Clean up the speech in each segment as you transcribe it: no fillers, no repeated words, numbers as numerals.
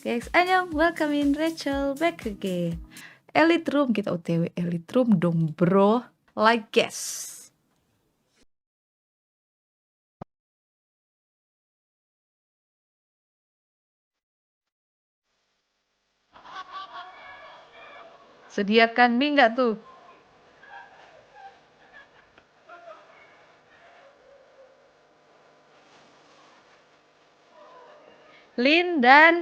Guys, annyeong, welcome in Rachel back again. Elite Room, kita OTW Elite Room dong bro. Like guys. Sediakan mie nggak tuh? Lin dan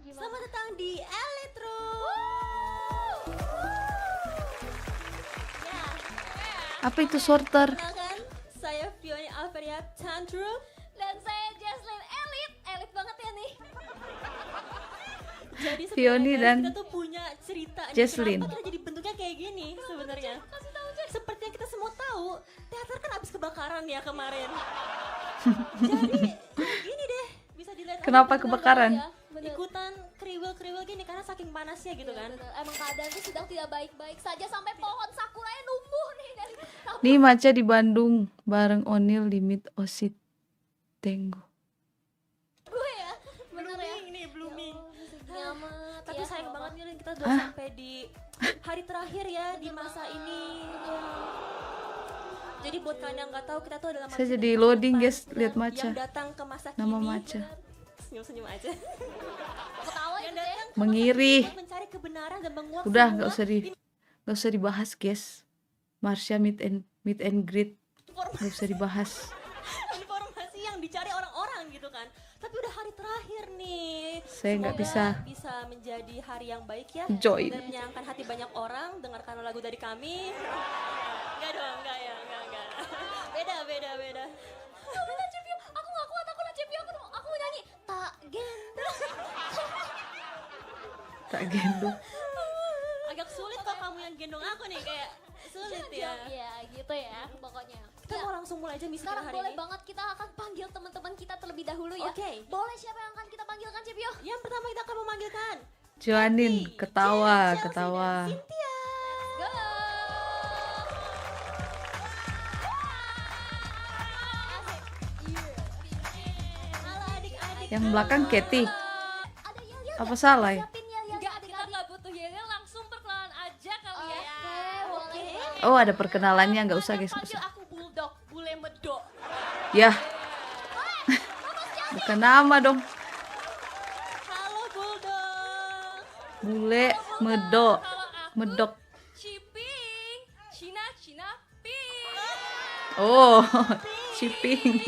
Selamat datang di Elite Room. Ya, apa itu sorter? kenalkan saya Fiona Alveria Tantrum Dan saya Jesslyn Elit banget ya nih. Jadi Fioni sebenarnya dan kita tuh punya cerita nih, Jesslyn. kenapa kita jadi bentuknya kayak gini sebenarnya. Seperti yang kita semua tahu, teater kan habis kebakaran ya kemarin. Jadi gini deh, bisa dilihat aja Kenapa bener-bener kebakaran? ya, ikutan kriwil-kriwil gini karena saking panasnya gitu kan. Bener, emang keadaan tuh sedang tidak baik-baik saja sampai pohon sakuranya numbuh nih dari Nih Maca di Bandung bareng Onil di Meet Osit Tenggo. gue ya. Bener ya. Blooming nih, blooming. Nyaman. Tapi ya, sayang sama. banget nih Lin, kita udah sampai di hari terakhir ya di masa ini. Jadi buat kalian yang nggak tahu, kita tuh adalah Saya manusia jadi yang loading, depan, guys, lihat Maca. yang datang ke masa Nama kini. Maca. Senyum-senyum aja. Ketawa Yang gitu ya. datang ke Mengiri. masa kini buat mencari kebenaran dan menguak Udah semua nggak usah dibahas guys. Marsha meet and greet informasi, nggak usah dibahas. informasi yang dicari orang-orang gitu kan. Tapi udah hari terakhir nih. Saya nggak Semoga bisa bisa menjadi hari yang baik ya. join. Dan menyenangkan hati banyak orang. Dengarkan lagu dari kami. Enggak dong, enggak ya, enggak. Beda. Aku lah Cepio. Aku gak kuat, aku lah Cepio. Aku mau nyanyi. Tak gendong. Tak gendong. Agak sulit kok kamu yang gendong aku nih, kayak sulit ya. Ya gitu ya pokoknya. Kita mau langsung mulai aja misi Sekarang hari boleh ini. banget kita akan panggil teman-teman kita terlebih dahulu ya. Oke. Boleh, siapa yang akan kita panggilkan Cepio? Yang pertama kita akan memanggilkan Joanin Jen, ketawa. Chelsea, dan Cynthia. Go. Halo adik-adik. Yang belakang Katy. Ada yel-yel. Apa salah ya? Siapin yel-yel Enggak, kita adik-adik. nggak butuh yel langsung perkenalan aja kali ya. Oke, boleh. Oh ada perkenalannya, nggak usah guys. Nggak Panggil usah. aku bulldog, bule medok. Ya. Bukan nama dong. Halo Bulldog. Bule medok. Kalau aku Medok. Ciping, Cina, ping. Oh, shipping.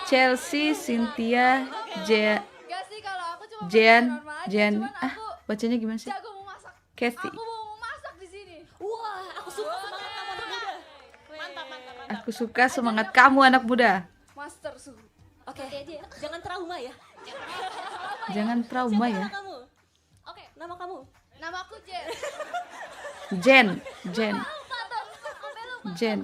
Chelsea, Cynthia, Enggak sih, kalau aku cuma Jen, normal aja, Jen. cuman Ah, aku bacanya gimana sih? jago mau masak. Kathy. Aku mau masak di sini. Wah, aku suka semangat kamu anak muda. Mantap. Aku suka semangat kamu anak muda. Master suhu. Oke, Nanti aja ya. jangan trauma ya. Jangan trauma Siapa ya. nama kamu? Oke, Nama kamu? nama aku Jen. Jen. Apa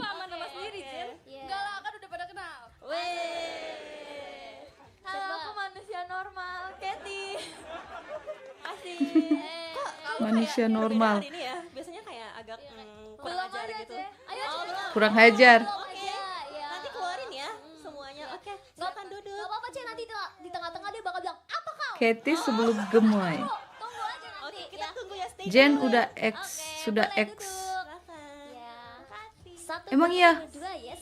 sama nama sendiri, Jen? Iya. Enggak lah, kan udah pada kenal. Weh. Halo, Coba. aku manusia normal, Kathy. Asik. Manusia Berbeda normal. hari ini ya. Biasanya kayak agak kurang Belum ajar ada, gitu. Jen. Ayo, Oh, Jen. belum. Kurang hajar. Oke. Aja, ya. Nanti keluarin ya semuanya. Oke, silakan Gak duduk. apa-apa Jen, nanti di tengah-tengah dia bakal bilang apa kau? Kathy sebelum gemoy. Tunggu aja nanti Oke, kita ya. tunggu ya, stay Jen tune. udah X, Oke, sudah boleh X. duduk. Silakan. Ya. Makasih. Satu, Emang dua, iya? Dua, yes.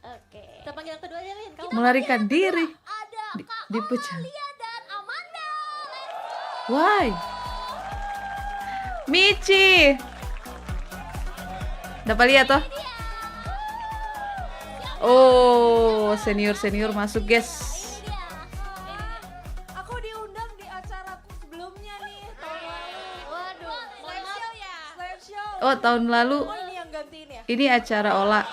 Oke. Kita panggil yang kedua aja, Lin. Kamu Melarikan diri. Ada Kak Dipecah. Amalia dan Amanda. Let's go. Why? Michi. Dapat lihat toh? Oh, senior masuk guys. Ini dia. Aku diundang di acaraku sebelumnya nih, tahun lalu. Waduh. Slide show ya? Slide show. Oh, tahun lalu Oh, ini yang gantiin ya? ini acara olah.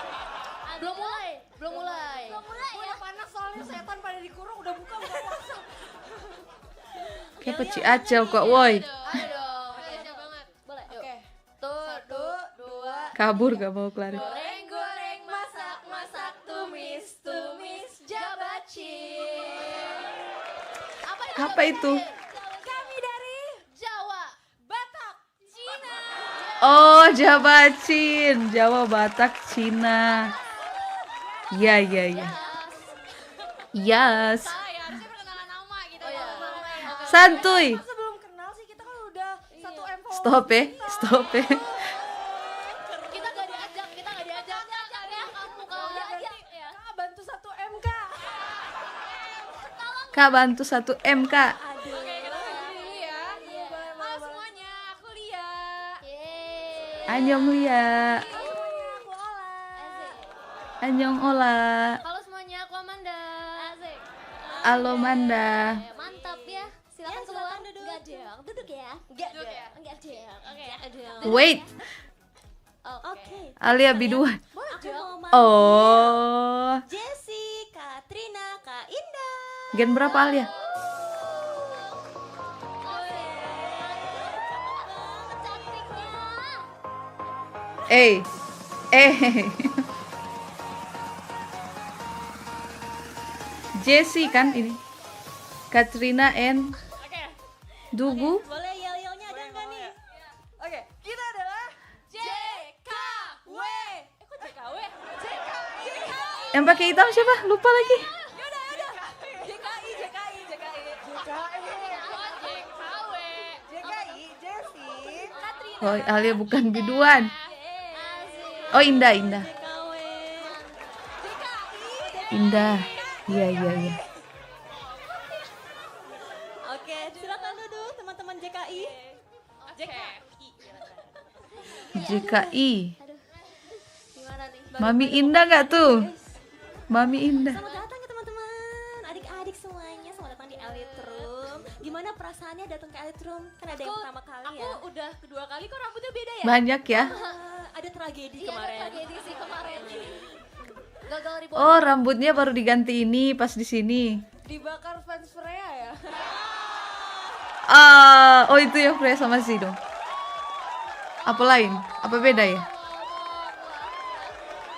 Belum mulai. Belum mulai ya. Udah panas soalnya setan pada dikurung, udah buka puasa. Kayak peci acel kok, woi. Ayo dong, spesial banget. Boleh. Yuk. Oke. Satu, dua. Kabur gak mau kelar. Goreng, masak, tumis, jabaci. Apa itu? Kami dari Jawa, Batak, Cina. Oh, Jawa Cin, Jawa, Batak, Cina. Iya, iya, iya. Yes. Salah ya, harusnya perkenalan nama gitu. Oh, iya. Santuy. Sebelum kenal sih kita kan udah 1M follower. Stop ya, stop ya. Kita gak diajak, kita gak diajak. Ya, kamu kalau diajak ya. Kak bantu 1M Kak. Kak bantu 1M, Kak. Oke, kita lanjut dulu ya. Boleh, Halo semuanya, aku Lia. Yeay. Annyeong Lia. aku Ola. Annyeong Ola. Halo semuanya, aku Amanda. Asik. Halo Manda. Mantap ya. Silakan keluar. Enggak dong, duduk ya. Enggak Duduk ya? Enggak dong. Oke. Wait, Oke. Alia biduan. Aku mau manggil Oh, Jessie, Kak Trina, Kak Indah. gen berapa Alia? Cantiknya. Jessie kan ini. Katrina and Oke. Dugu. Boleh yel-yelnya ada nggak nih? Oke, kita adalah JKW. kok JKW? JKI. Yang pakai hitam siapa? Lupa lagi. Yaudah. JKI. JKW. JKI, Jessie, Katrina. Oh, Alia bukan biduan. Asik. Oh, Indah, Indah. KW. Indah. Iya, iya, iya. Oke, silakan duduk teman-teman JKI. JKI. Gimana nih? Mami Indah nggak tuh? Mami Indah. Selamat datang ya teman-teman, adik-adik semuanya, selamat datang di Elite Room. Gimana perasaannya datang ke Elite Room? Kan ada yang pertama kali ya. Aku udah kedua kali kok rambutnya beda ya? Banyak ya. Ada tragedi Iya, ada kemarin. tragedi sih kemarin. Gagal ribuan. Oh, rambutnya baru diganti ini pas di sini. Dibakar fans Freya ya. Oh itu yang Freya sama si dong. Apa lain? Apa beda ya?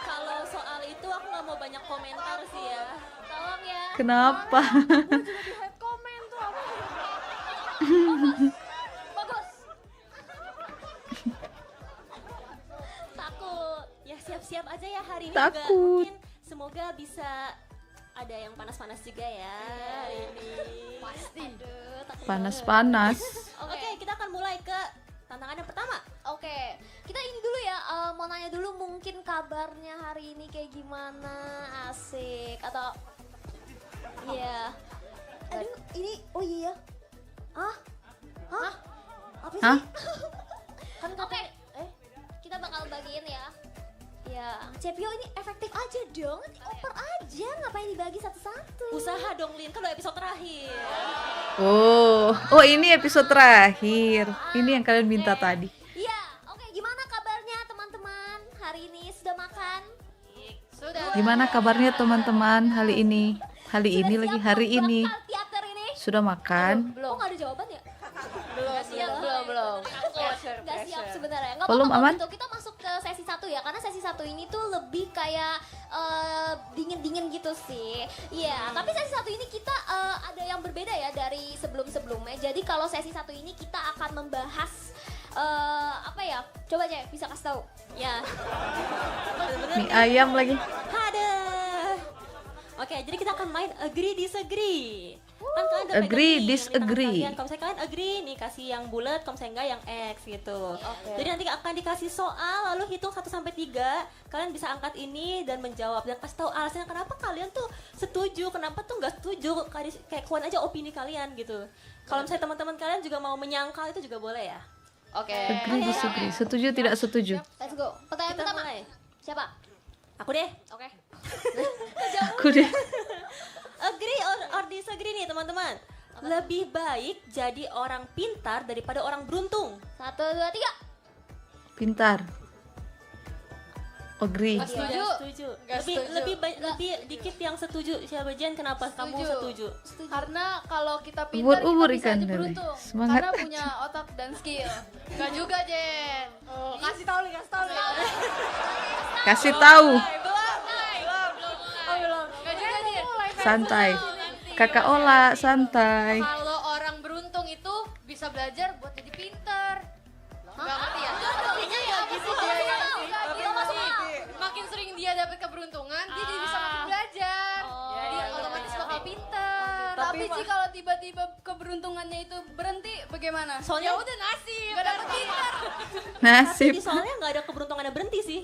Kalau soal itu aku nggak mau banyak komentar sih ya. Tolong ya. Kenapa? Juga di head comment tuh apa? Bagus. Takut. Ya siap-siap aja ya hari ini Takut. juga mungkin semoga bisa ada yang panas-panas juga ya hari ini. Pasti. Aduh, takut Panas-panas. Oke, kita akan mulai ke tantangan yang pertama. Oke, kita ini dulu ya, mau nanya dulu mungkin kabarnya hari ini kayak gimana, asik atau iya. Aduh, ini oh iya. Hah? Apa sih? Hah? Kan oke, kita bakal bagiin ya. Ya, Cepio ini efektif aja dong, oper aja, ngapain dibagi satu-satu? Usaha dong Lin, kan udah episode terakhir. Oh ini episode terakhir. Ini yang kalian minta tadi. Iya, oke, gimana kabarnya teman-teman? Hari ini sudah makan? Sudah. Gimana kabarnya teman-teman hari ini? Hari ini Sudah lagi siap hari membuat ini. teater ini? Sudah makan? Belum. Kok nggak ada jawaban ya? Belum belum. Nggak siap sebenarnya. Nggak Belum, apa-apa aman? gitu. Kita masuk ke sesi 1 ya, karena sesi 1 ini tuh lebih kayak dingin-dingin gitu sih. Iya, tapi sesi 1 ini kita ada yang berbeda ya dari sebelum-sebelumnya. Jadi kalau sesi 1 ini kita akan membahas apa ya? Coba aja bisa kasih tahu. Ya. Mie ayam lagi. Ada. Oke, jadi kita akan main agree disagree. Kan kalian udah Agree, pegang nih yang di tangan disagree. kalian. Kalau misalnya kalian agree nih kasih yang bulat, kalau misalnya enggak yang X gitu. Jadi nanti akan dikasih soal lalu hitung 1 sampai 3. Kalian bisa angkat ini dan menjawab dan kasih tahu alasannya kenapa kalian tuh setuju, kenapa tuh nggak setuju. Kayak keluarin aja opini kalian gitu. Kalau misalnya teman-teman kalian juga mau menyangkal itu juga boleh ya. Oke. Agree, disagree. Setuju tidak setuju? Let's go. Pertanyaan Kita pertama. mulai. Siapa? Aku deh. Oke. Aku deh. Agree or disagree nih teman-teman. Lebih baik jadi orang pintar daripada orang beruntung. 1 2 3. Pintar. Agree. Setuju. Setuju. Nggak Lebih setuju. lebih dikit yang setuju. Siapa Jen? Kenapa kamu setuju? Karena kalau kita pintar Ubur-ubur kita bisa ikan aja dari. beruntung. Semangat Karena aja. punya otak dan skill. Enggak juga, Jen. Oh, kasih tahu nih. Kasih tahu. Belum. Enggak juga, Jen. Santai. Kakak Ola, santai. Kalau orang beruntung itu bisa belajar buat jadi pintar. Enggak ngerti ya? Kayaknya Tapi sih kalau tiba-tiba keberuntungannya itu berhenti bagaimana? Soalnya udah nasib. Gak dapet Tinder. Nasib. Tapi soalnya nggak ada keberuntungannya berhenti sih.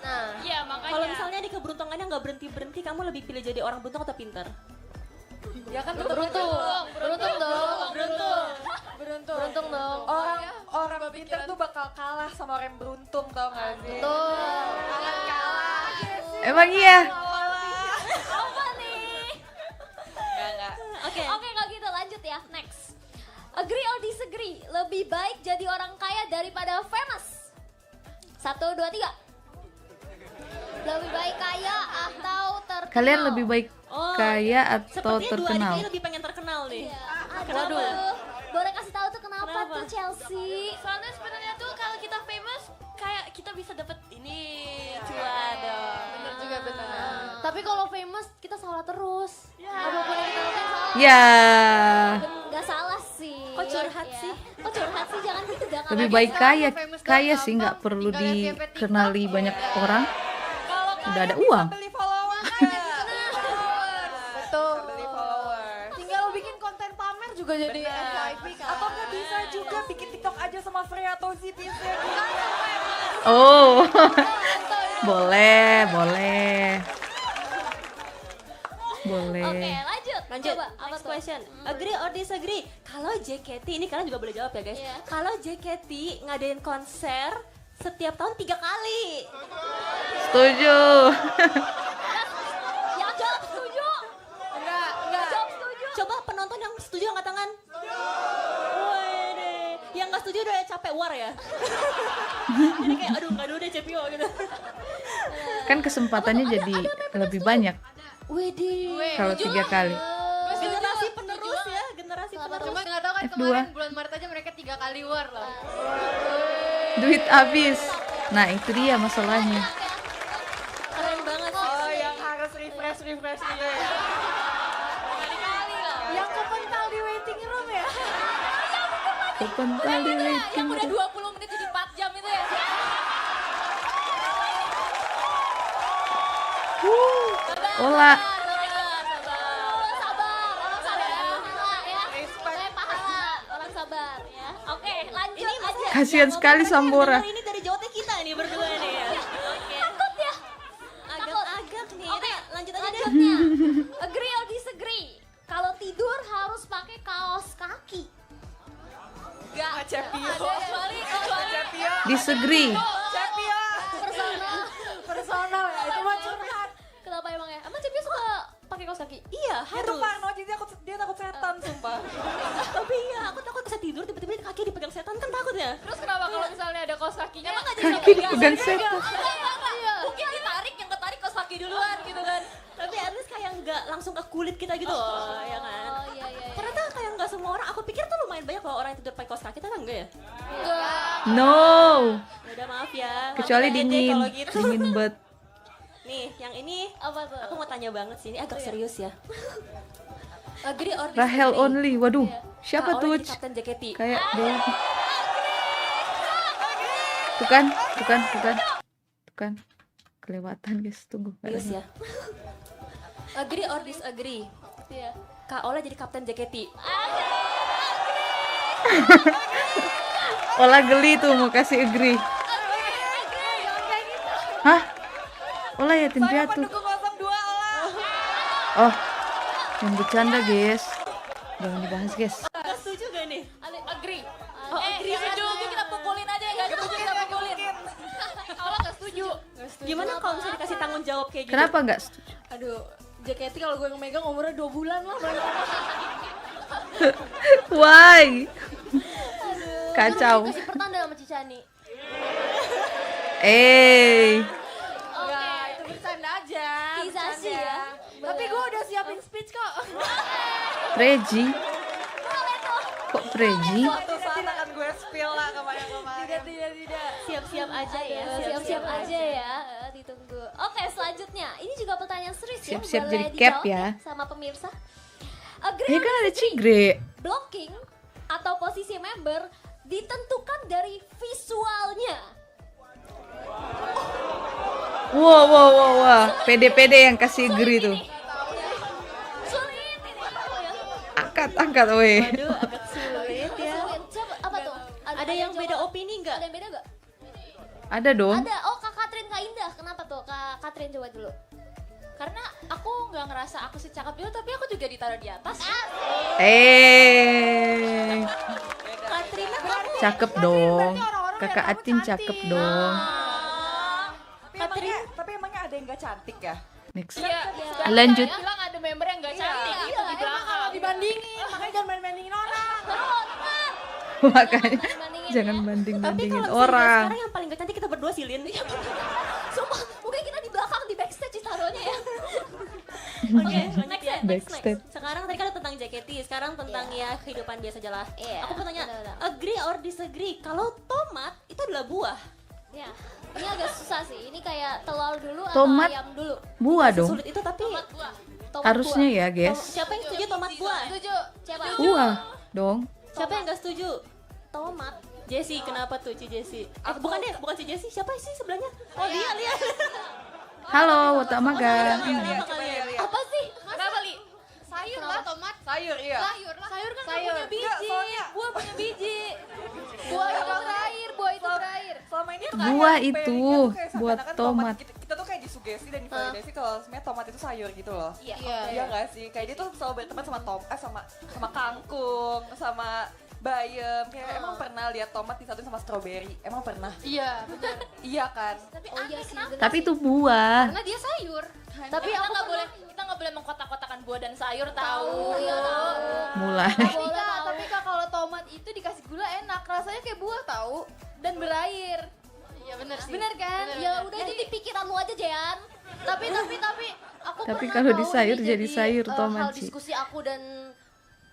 Nah, Iya makanya. Kalau misalnya di keberuntungannya nggak berhenti, kamu lebih pilih jadi orang beruntung atau pintar? Ya kan beruntung dong. Beruntung. Beruntung dong. Orang pintar tuh bakal kalah sama orang yang beruntung, tau gak sih? Tuh. Akan kalah. Emang iya? Apa nih? Enggak. Oke. Oke, kalau gitu lanjut ya. Next. Agree or disagree? Lebih baik jadi orang kaya daripada famous? 1, 2, 3. Lebih baik kaya atau terkenal? Kalian lebih baik Oh, kaya atau sepertinya dua adik terkenal? ini lebih pengen terkenal nih. Iya. Kenapa? Aduh. Boleh kasih tahu tuh kenapa Kenapa? tuh Chelsea? Soalnya sebenarnya tuh kalau kita famous kayak kita bisa dapet ini cuan dong. Bener juga bener. Tapi kalau famous kita salah terus. Apapun yang kita lakukan salah. Ya, Gak salah sih. Kok curhat Ya. sih? Kok curhat sih? Jangan gitu, jangan. lebih baik kaya sih, nggak perlu dikenali banyak orang. Kalau Udah ada kalian uang. bisa beli followers ya. Betul. Beli followers. Tinggal lu bikin konten pamer juga jadi FYP kan. Atau nggak bisa juga bikin TikTok aja sama Freya atau si bisa. Oh, boleh, boleh. Boleh. Oke, lanjut. Lanjut, Coba, apa next tuh? question. Agree or disagree? Kalau JKT, ini kalian juga boleh jawab ya guys. Iya. Kalau JKT ngadain konser setiap tahun 3 kali. Setuju. Yang jawab setuju. Enggak. Jawab setuju. Coba penonton yang setuju angkat tangan. Wede. Yang nggak setuju udah capek war ya. Jadi kayak aduh nggak deh Cepio gitu. Kan kesempatannya jadi lebih banyak Widih. kalau 3 kali. Generasi penerus ya, generasi Kenapa penerus. Cuma nggak tahu kan F2. kemarin bulan Maret aja mereka 3 kali war loh. Duit habis. Nah, itu dia masalahnya. Keren banget sih. Oh, yang harus refresh gitu ya. Kali-kali loh. Yang kepental di waiting room ya. Kepental di waiting Yang udah room. 20 menit jadi 4 jam itu ya. Olah. Sabar, orang sabar pahala ya. Pahala, orang sabar ya. Oke, lanjut aja. Kasihan sekali Sambora. Ini dari jawabnya kita nih berdua nih ya. Oke. Takut ya? Agak-agak nih. Oke, Udah, lanjut aja deh. lanjutnya. Agree or disagree? Kalau tidur harus pakai kaos kaki. Enggak. Cepio. Kecuali Disagree. Cepio. Personal ya. Itu mah curhat. Kenapa emang ya? Emang Cepio suka pakai kaos kaki? Iya, Dia tuh harus. parno jadi dia takut setan sumpah. Tapi iya, aku takut bisa tidur tiba-tiba kaki dipegang setan kan takut ya. terus kenapa kalau misalnya ada kaos kakinya? Emang nggak jadi Kaki dipegang setan. Mungkin ditarik, yang ketarik kaos kaki duluan gitu kan. Tapi at least kayak nggak langsung ke kulit kita gitu loh, ya kan. Oh iya iya. Ternyata kayak nggak semua orang, aku pikir tuh lumayan banyak loh orang yang tidur pakai kaos kaki, tapi enggak ya? No. Ya udah maaf ya. Kecuali lanjut aja deh dingin. Kalau gitu. Dingin banget. Nih, yang ini Apa tuh? aku mau tanya banget sih, ini agak serius ya. Agree or Rahel disagree? only. Waduh, Kak siapa Ola tuh? jadi kapten JKT. Kayak dia. Bukan, bukan, bukan. Bukan. Kelewatan guys, tunggu. Nggak Serius ada. ya. Agree or disagree? Iya. Kak Ola jadi kapten JKT. Olah geli tuh mau kasih agree. Hah? Olah yatim Saya piatu. pendukung 02 Olah. Oh, yang bercanda guys. Jangan dibahas guys. Gak setuju gak nih? agree. Oh, agree. Setuju, kita pukulin aja ya, nggak setuju kita pukulin. Kalau nggak setuju. Gimana kalau misalnya dikasih tanggung jawab kayak gitu? Kenapa nggak setuju? Aduh, JKT kalau gue yang megang umurnya 2 bulan lah. Why? Kacau. Kasih pertanda sama Cicani. Enggak, itu bercanda aja. Kisasi bercanda. ya. Tapi gue udah siapin speech kok. Preji. Kok Preji? Suatu saat akan gue spill lah kemarin-kemarin. Tidak. Siap-siap aja ya. Siap-siap aja ya, ditunggu. Oke, selanjutnya. Ini juga pertanyaan serius ya. Siap-siap Boleh jadi dijawab cap ya. Sama pemirsa. Eh Agree kan ada Cigre. blocking atau posisi member ditentukan dari visualnya. Wow, wow, wow. Pede-pede yang kasih agree tuh. Sulit ini. Angkat weh. Waduh, agak sulit ya. Sulit. Coba apa tuh? Ada yang beda jawab? opini nggak? Ada yang beda nggak? Ada dong. Ada. Oh, Kak Katrin, Kak Indah. Kenapa tuh? Kak Katrin coba dulu. Karena aku nggak ngerasa aku sih cakep juga, tapi aku juga ditaruh di atas. Katrina kamu Cakep dong. Kakak Atin cakep dong. Tapi emangnya ada yang gak cantik ya? Next. Iya. Lanjut. Saya bilang ada member yang nggak cantik Iya, gitu di emang belakang. Kalau dibandingin, makanya jangan main-mainin orang. Makanya Bandingin jangan ya. tapi banding-bandingin kalau misalnya orang. sekarang yang paling gak cantik kita berdua sih Lin. Sumpah, mungkin kita di belakang di backstage taruhnya ya. Oke, lanjut ya. Backstage. Sekarang tadi kan tentang JKT, sekarang tentang ya kehidupan biasa aja lah. Iya, Aku mau tanya, benar-benar. agree or disagree? Kalau tomat itu adalah buah. Ya. Ini agak susah sih. Ini kayak telur dulu Tomat. atau ayam dulu? Buah dong. Sulit itu tapi Tomat Harusnya buah. ya, guys. siapa yang setuju tomat buah? Setuju. Siapa? Buah dong. Siapa yang gak setuju? Tomat. Jessie, kenapa tuh Ci Jessie? Bukan deh, bukan Ci Jessie. Siapa sih sebelahnya? Oh, dia lihat. Halo, Wata Maga. Kenapa kalian? Apa sih? Kenapa Li? Sayur lah tomat. Sayur, iya. Sayur lah. Sayur kan Sayur. punya biji. Enggak, soalnya- Buah punya biji. Buah itu berair, buah itu berair. Selama ini tuh Buah kayak itu pairingnya tuh kayak buat seakan-akan tomat. Kita tuh kayak disugesti dan divalidasi kalau sebenarnya tomat itu sayur gitu loh. Iya. Iya nggak sih? Kayak dia tuh selalu berteman sama sama kangkung, sama bayam. Kayak emang pernah lihat tomat disatuin sama stroberi? Emang pernah? Iya, benar. Iya kan? Tapi Oh iya sih, bener Tapi sih. itu buah. karena dia sayur. Tapi kita aku nggak boleh pernah- kita nggak boleh mengkotak-kotakan buah dan sayur tahu. Iya, tahu. Mulai. Boleh tahu. Tapi Kak, kalau tomat itu dikasih gula enak, rasanya kayak buah tahu dan berair. Iya benar sih. Bener kan? Bener, Ya bener. udah itu di pikiran lu aja, Jan. Tapi aku Tapi pernah kalau tahu di sayur ini jadi sayur tomat hal sih. diskusi aku dan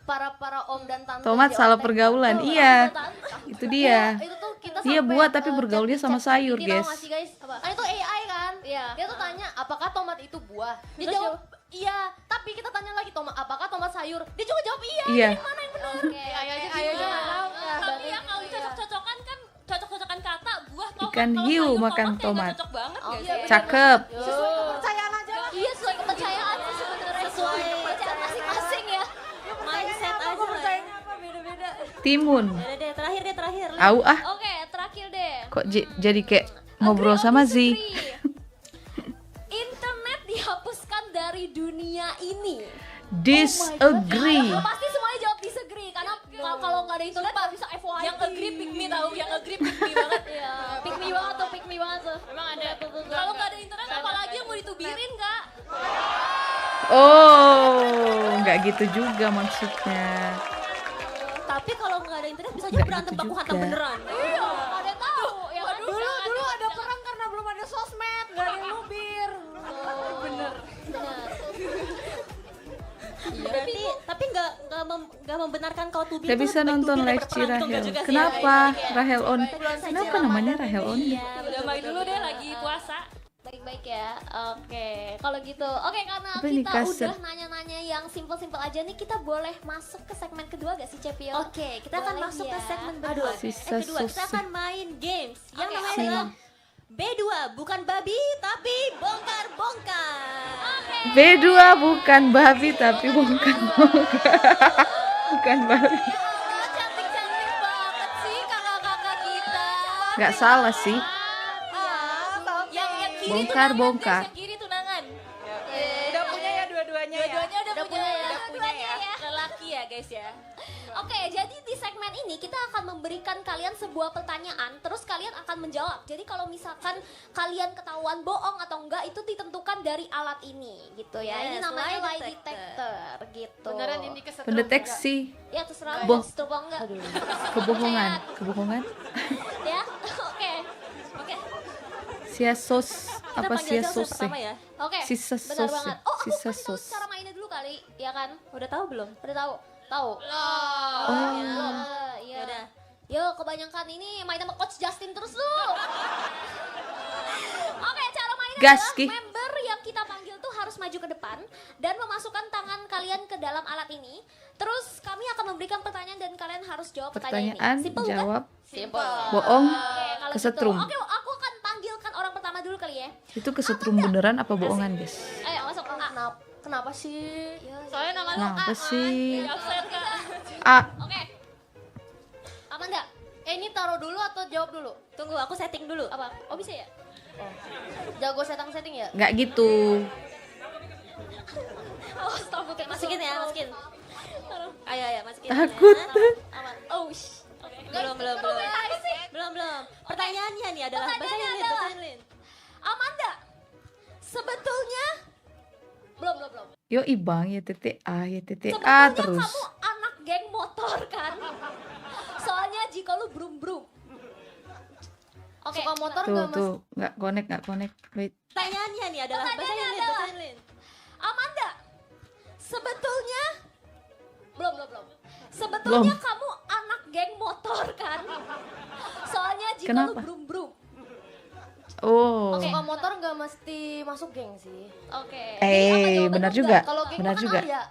para om dan tante Tomat di salah Ontek. pergaulan. Tahu nggak? Iya. Tante. Itu dia. Itu tuh kita Dia sampai, buah tapi bergaulnya chat-chat sama sayur, ini, guys. Tahu nggak sih guys? Kan itu AI kan? Iya. Dia tuh tanya, apakah tomat itu buah? Dia Terus jawab, iya. Tapi kita tanya lagi, apakah tomat sayur? Dia juga jawab iya. Iya. Mana yang benar? Oke, Ayo aja Ayo gitu. jangan tahu. Tapi ya kalau cocok-cocokan kan cocok-cocokan kata buah tomat. Ikan Kalau hiu sayur, makan kayak nggak tomat. Cocok banget Oh, nggak iya, sih? Cakep. Sesuai kepercayaan aja lah. Iya, sesuai kepercayaan sih sebenarnya. Sesuai kepercayaan masing-masing ya. Mindset aja Aku lah. percayanya apa beda-beda. Timun. Udah deh, terakhir deh, terakhir. Au ah, Oke, terakhir deh. kok jadi kayak ngobrol Agree or sama Zi. disagree? Internet dihapuskan dari dunia ini. Disagree. Pasti semuanya jawab disagree karena kalau nggak ada internet nggak bisa FYP. Yang agree pick me tahu, yang agree pick me banget. Iya, pick me banget tuh, pick me banget tuh. Memang ada. Kalau nggak ada internet apalagi yang mau ditubirin Kak? Oh, nggak gitu juga maksudnya. Tapi kalau nggak ada internet bisa aja Nggak berantem gitu baku hantam juga. beneran. Iya, nggak ada yang tahu. Ya kan? Dulu ada perang karena belum ada sosmed, nggak ada yang lubir. Bener. Berarti tapi nggak membenarkan kalau tubi Nggak itu bisa baik nonton tubi live berperang Ci gitu, nggak Rahel. juga sih, Kenapa ya. Rahel on? Kenapa namanya Rahel on? Iya, Udah main dulu deh lagi puasa. Baik-baik ya. Oke, kalau gitu. Oke, karena Apa ini, kita kaset? udah nanya-nanya yang simpel-simpel aja nih, kita boleh masuk ke segmen kedua gak sih, Cepio? Oke, kita akan Boleh masuk ya. ke segmen kedua. Sisa Kedua, kita susu. akan main games yang Oke, namanya oke. adalah B2, bukan babi tapi bongkar-bongkar. B2 bukan babi tapi bukan bukan babi. Cantik-cantik banget sih kakak-kakak kita. Nggak salah sih. Yang kiri Bongkar, tunangan, bongkar. guys, yang kiri tunangan. Udah punya ya dua-duanya ya. Dua-duanya udah punya ya. Udah punya ya. Lelaki ya guys ya. Oke, jadi di segmen ini kita akan memberikan kalian sebuah pertanyaan, terus kalian akan menjawab. Jadi kalau misalkan kalian ketahuan bohong atau enggak, itu ditentukan dari alat ini, gitu ya. Ini Yes, namanya lie lie detector. detector, gitu. Beneran ini kesetrum. Pendeteksi Ya terserah Boh. lu, setuju apa enggak. kebohongan, kebohongan. Ya, oke. Oke, Siasos Kita apa panggil aja unsur siasos pertama ya. oke. Sisa Benar sos banget. ya? Oh, aku Sisa kasih tahu sos. cara mainnya dulu kali, ya kan? Udah tahu belum? Udah tahu? Tahu. Oh. Iya. Yaudah. Yo, kebanyakan ini main sama Coach Justin terus lu. Oke, cara mainnya Gas, adalah Ki. member yang kita panggil tuh harus maju ke depan dan memasukkan tangan kalian ke dalam alat ini. Terus kami akan memberikan pertanyaan dan kalian harus jawab pertanyaan Pertanyaan, ini. Simple bukan? jawab, Simple. bohong, Oke, kalau kesetrum. gitu. Oke, aku akan panggilkan orang pertama dulu kali ya. Itu kesetrum beneran apa bohongan, guys? Ayo masuk. Kenapa sih? Soalnya nama lu Kenapa A, sih? Jadi absen Kak. A. Oke. Amanda, Ini taruh dulu atau jawab dulu? Tunggu, aku setting dulu. apa? Oh bisa ya? Jago setting ya? Nggak gitu. Oh, stop. Oke, masukin ya, masukin. Ayo, ayo, masukin. Takut. Ya. Aman. Oh, shh. Oke. Belum. Belum. Pertanyaannya nih adalah Pertanyaannya bacain, Lin, adalah- bacain, Lin. Amanda, sebetulnya belum. Yo ibang ya titik A Sebetulnya terus. kamu anak geng motor kan? Soalnya jika lu brum. Oke. Suka motor Tuh nggak mas? tuh nggak connect. Wait. Pertanyaannya nih adalah Pertanyaannya bacain, Lin, adalah- bacain, Lin. Amanda, sebetulnya belum. Sebetulnya Belum. kamu anak geng motor kan? Soalnya jika Kenapa? lu brum. Oh. Suka motor nggak mesti masuk geng sih. Oke. Jadi apa jawabannya Benar enggak? juga. Kalau geng Benar kan juga. Arya.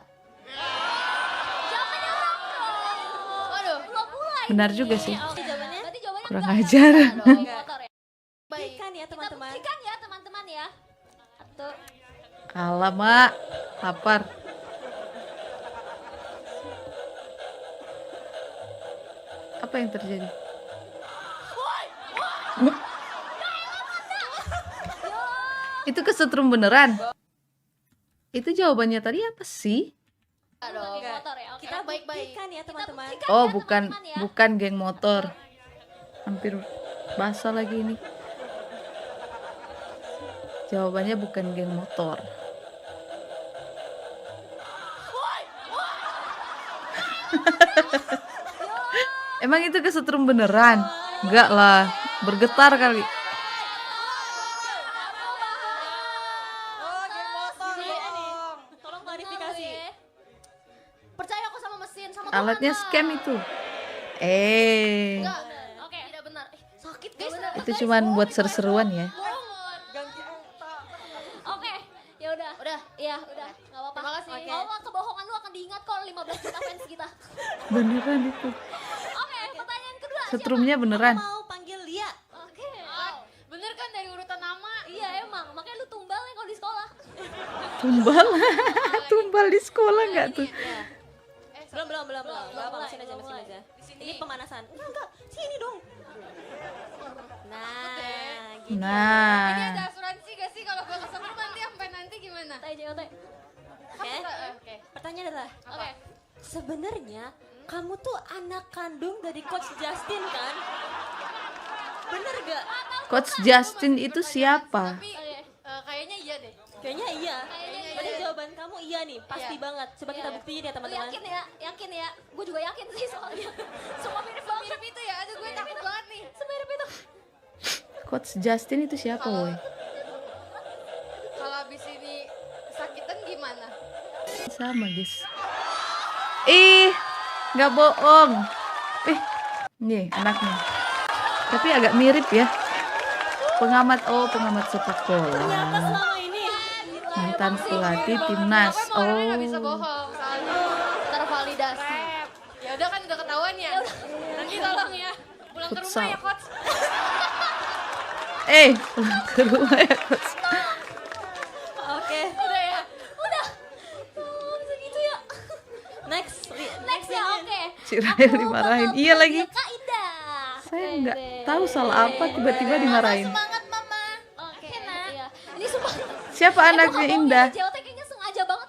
Jangan nyerang dong. Waduh. Belum mulai. Benar nih. juga sih. Oke, jawabannya? Berarti jawabannya Kurang enggak, ajar. ya? Geng motor ya. Baik. Buktikan ya, Kita teman-teman. buktikan ya teman-teman ya. Satu. Alamak, lapar. Apa yang terjadi? Itu kesetrum beneran. Itu jawabannya tadi apa sih? Dong. Geng motor ya. Oke. Kita baik-baik. buktikan ya, teman-teman. buktikan Oh, ya, bukan teman-teman ya. bukan geng motor. Hampir basah lagi ini. Jawabannya bukan geng motor. Emang itu kesetrum beneran? Enggak lah, bergetar kali. Oh, geng motor dong. Tolong klarifikasi. Percaya aku sama mesin sama Alatnya Tuhan. scam itu. Enggak. Oke. Tidak benar. Sakit guys. Itu cuman buat seru-seruan ya. Ganti eta. Oke. Ya udah. Udah. Iya, udah. Enggak apa-apa. Terima kasih. Oke. Bahwa kebohongan lu akan diingat kok 15 juta fans kita. Beneran itu. Oke, pertanyaan kedua. Setrumnya beneran. Mau panggil Lia. Oke. Bener kan dari urutan nama? Iya emang, makanya lu tumbal ya kalau di sekolah. Tumbal. Tumbal di sekolah nggak tuh? Ya. Belum. Enggak apa, mulai, mesin belum mulai. aja. Ini pemanasan. Enggak. Sini dong. Nah, gitu. Nah, asuransi gak sih kalau gue kesempat nanti gimana? TJOT. Oke. Oke. Pertanyaan adalah, Oke. sebenarnya kamu tuh anak kandung dari Coach Justin kan? Bener gak? Coach Justin itu siapa? Tapi Oke. kayaknya iya deh. Kayaknya iya. Kayaknya iya. Berarti jawaban kamu iya nih, pasti Iya. banget. Coba kita Iya. buktiin ya Lu teman-teman. yakin ya? Gue juga yakin sih soalnya. Semua mirip banget. Mirip itu ya, aduh gue takut banget nih. Semirip itu. Coach Justin itu siapa, woy? Kalau abis ini sakitan gimana? Sama, guys. Ih, nggak bohong. Nih anaknya. Tapi agak mirip ya. Pengamat sepak bola. Selama ini Mantan pelatih timnas. Pokoknya orangnya nggak bisa Oh, bohong soalnya tervalidasi. Ya udah kan udah ketahuan ya. Nanti tolong ya. Pulang ke rumah Futsal. ya coach. pulang ke rumah ya, Coach. Oke. Udah ya. Udah. Oh, bisa gitu ya. Next Next ya, oke. Cirael Aku dimarahin. bakal Iya lagi. panggil Kak Indah. Saya nggak tahu salah apa tiba-tiba dimarahin. Semangat mama. Oke. Iya. Ini sumpah. Siapa anaknya Indah? JOT kayaknya sengaja banget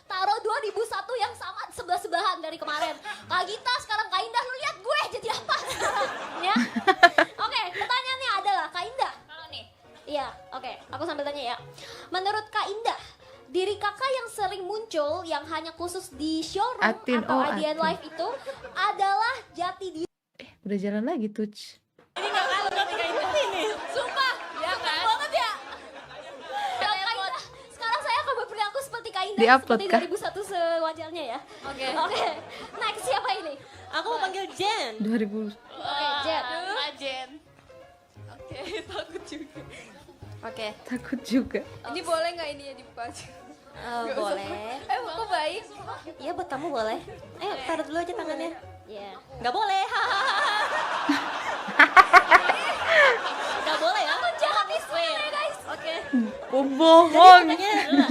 taruh 2001 yang sama sebelah-sebelahan dari kemarin. Kak Gita sekarang Kak Indah, lu lihat gue jadi apa sekarang, ya? Oke, pertanyaannya adalah Kak Indah. Kalau nih. Iya, oke. Aku sambil tanya ya. Menurut Kak Indah, diri kakak yang sering muncul yang hanya khusus di showroom Atin, atau oh, IDN Atin. Live itu adalah jati diri. Udah jalan lagi tuh. Sumpah, ya kan? Banget ya. Kak Indah, sekarang saya akan berperilaku seperti Kak Indah Di-upload seperti kah? 2001 sewajarnya ya. Oke. Next siapa ini? Aku mau panggil Jen. 2000. Oke, Jet. Ajen. Oke, takut juga. Oke. Takut juga. Ini boleh nggak ini ya dibuka aja? Boleh. Kok baik? Iya buat kamu boleh. Ayo taruh dulu aja tangannya. Iya. Nggak boleh. Nggak boleh ya. Jangan di-spill ya guys. Oke. Bohong. Pertanyaannya adalah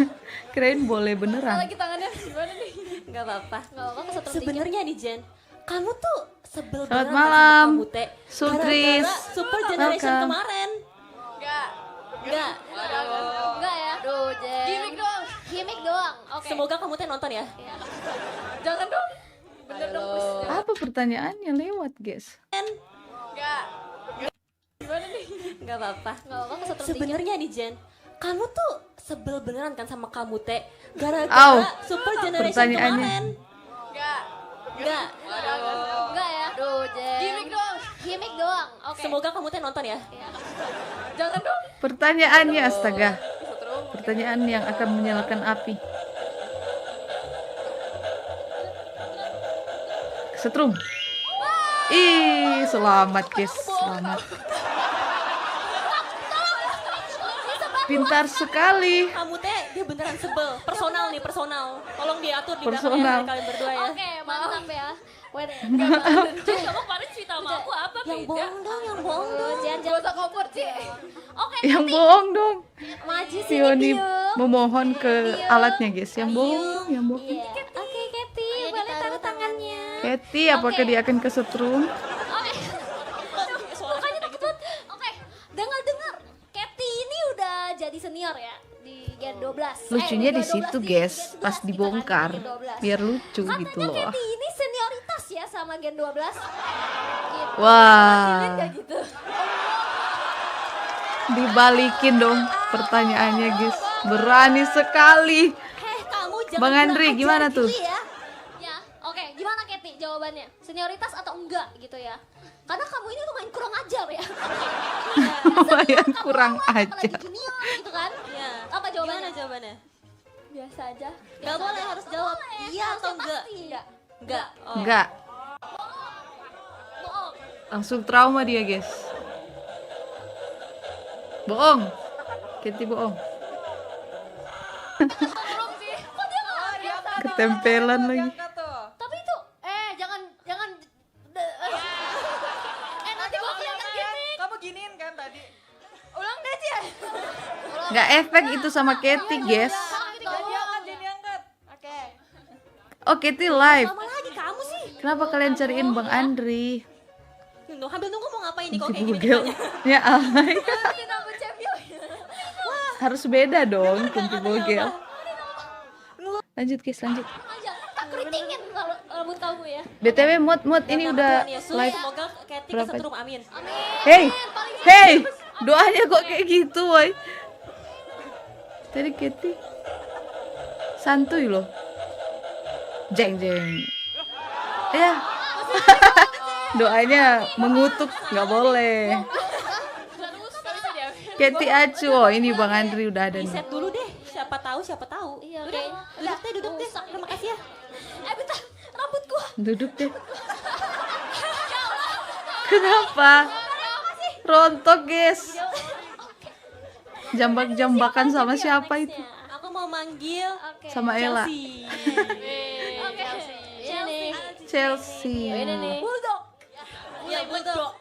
kirain boleh beneran. Lagi tangannya gimana nih? Nggak apa-apa. Nggak apa-apa kesetrum dikit. Sebenarnya nih Jen, kamu tuh sebel Selamat beneran malam, sama kamu Teh. Sutris. Gara-gara Super Generation Welcome. kemarin. Enggak. Enggak. Enggak ya? Aduh, Jen. Gimik doang. Gimik doang. Oke. Semoga kamu Teh nonton ya. Ya. Jangan dong. Bener dong, please. Apa pertanyaannya lewat, guys? Enggak. Gimana nih? Nggak apa-apa. Nggak apa-apa kesetrum dikit. Sebenarnya nih Jen, kamu tuh sebel beneran kan sama kamu Teh. Gara-gara Au. Super Generation Pertanyaannya. kemarin. Enggak. Enggak. Enggak ya? Aduh, Jen. Gimik doang. Gimik doang. Oke. Semoga kamu Teh nonton ya. Ya. Jangan dong. Pertanyaannya astaga. Pertanyaan yang akan menyalakan api. Setrum. Ih, selamat guys, selamat. Pintar sekali. Kamu Teh dia beneran sebel. Personal nih, personal. Tolong diatur di Personal. belakangnya kalian berdua ya. Oke, mantap ya. Wait. Jadi kamu kemarin cerita sama aku apa Yang beda? bohong dong, yang bohong dong. Jangan Gak usah kompor, Ci. Oke, Yang bohong dong. maju sini Tioni Tio. memohon ke alatnya guys. Yang bohong, yang bohong. Iya. Oke, Kathy, boleh taruh tangannya. Katie, apakah dia akan kesetrum? Oke. Makanya takut banget. Oke, dengar-dengar Kathy ini udah jadi senior ya di Gen 12. Lucunya di Gen 12 situ di guys, Gen 11 pas gitu kan, dibongkar, Gen 12. biar lucu gitu Katanya loh. Kathy ini senioritas ya sama Gen 12. Gitu. Wah, Kayak gitu. dibalikin dong pertanyaannya guys. Berani sekali. Kamu jangan Bang bilang Andri, aja gimana gitu tuh? ya. Ya, oke. Gimana Kathy jawabannya? Senioritas atau enggak gitu ya? Karena kamu ini lumayan kurang ajar ya. Lumayan Kamu kurang awal, apalagi ajar. junior gitu kan? Iya. Apa jawabannya? Gimana jawabannya? Biasa aja. Gak boleh, harus jawab iya atau enggak. Enggak. Enggak. Oh. Enggak, Bohong. langsung trauma dia guys. Bohong. Katie bohong. Belum sih. Kok dia nggak biasa? Ketempelan lagi. Tapi itu jangan nanti gua kelihatan gimmick. Kamu giniin kan tadi? Ulang deh, Ci. Nggak efek itu sama Katie guys. Diangkat. Oke. Oh Katie live. Lama lagi kamu sih. Kenapa kalian cariin Bang Andri? Hampir nunggu mau ngapain nih kok kayak gini. Google. Ya alay. Nanti nambah champion. Harus beda dong Kunti Bogel. Lanjut guys, lanjut. Aja, tak keritingin kalau rambut kamu ya. BTW mod ini udah Yesus, live. semoga Kathy Berapa? kesetrum, amin. Amin. Hey, Paling hey, doanya kok kayak gitu, woy. Tadi Katie santuy loh. Jeng jeng. Ya. Doanya mengutuk nggak boleh. Katie acu, oh ini Bang Andri udah ada nih. Set dulu deh, siapa tahu, siapa tahu. Iya, Udah, oke. duduk deh. Terima kasih ya. bentar, rambut gua. Duduk deh. Kenapa? Rontok guys. Jambak-jambakan sama siapa itu? Aku mau manggil Oke. Sama Ella. Chelsea. Oke. Chelsea. Chelsea. Ini nih. Bulldog. Iya, bulldog.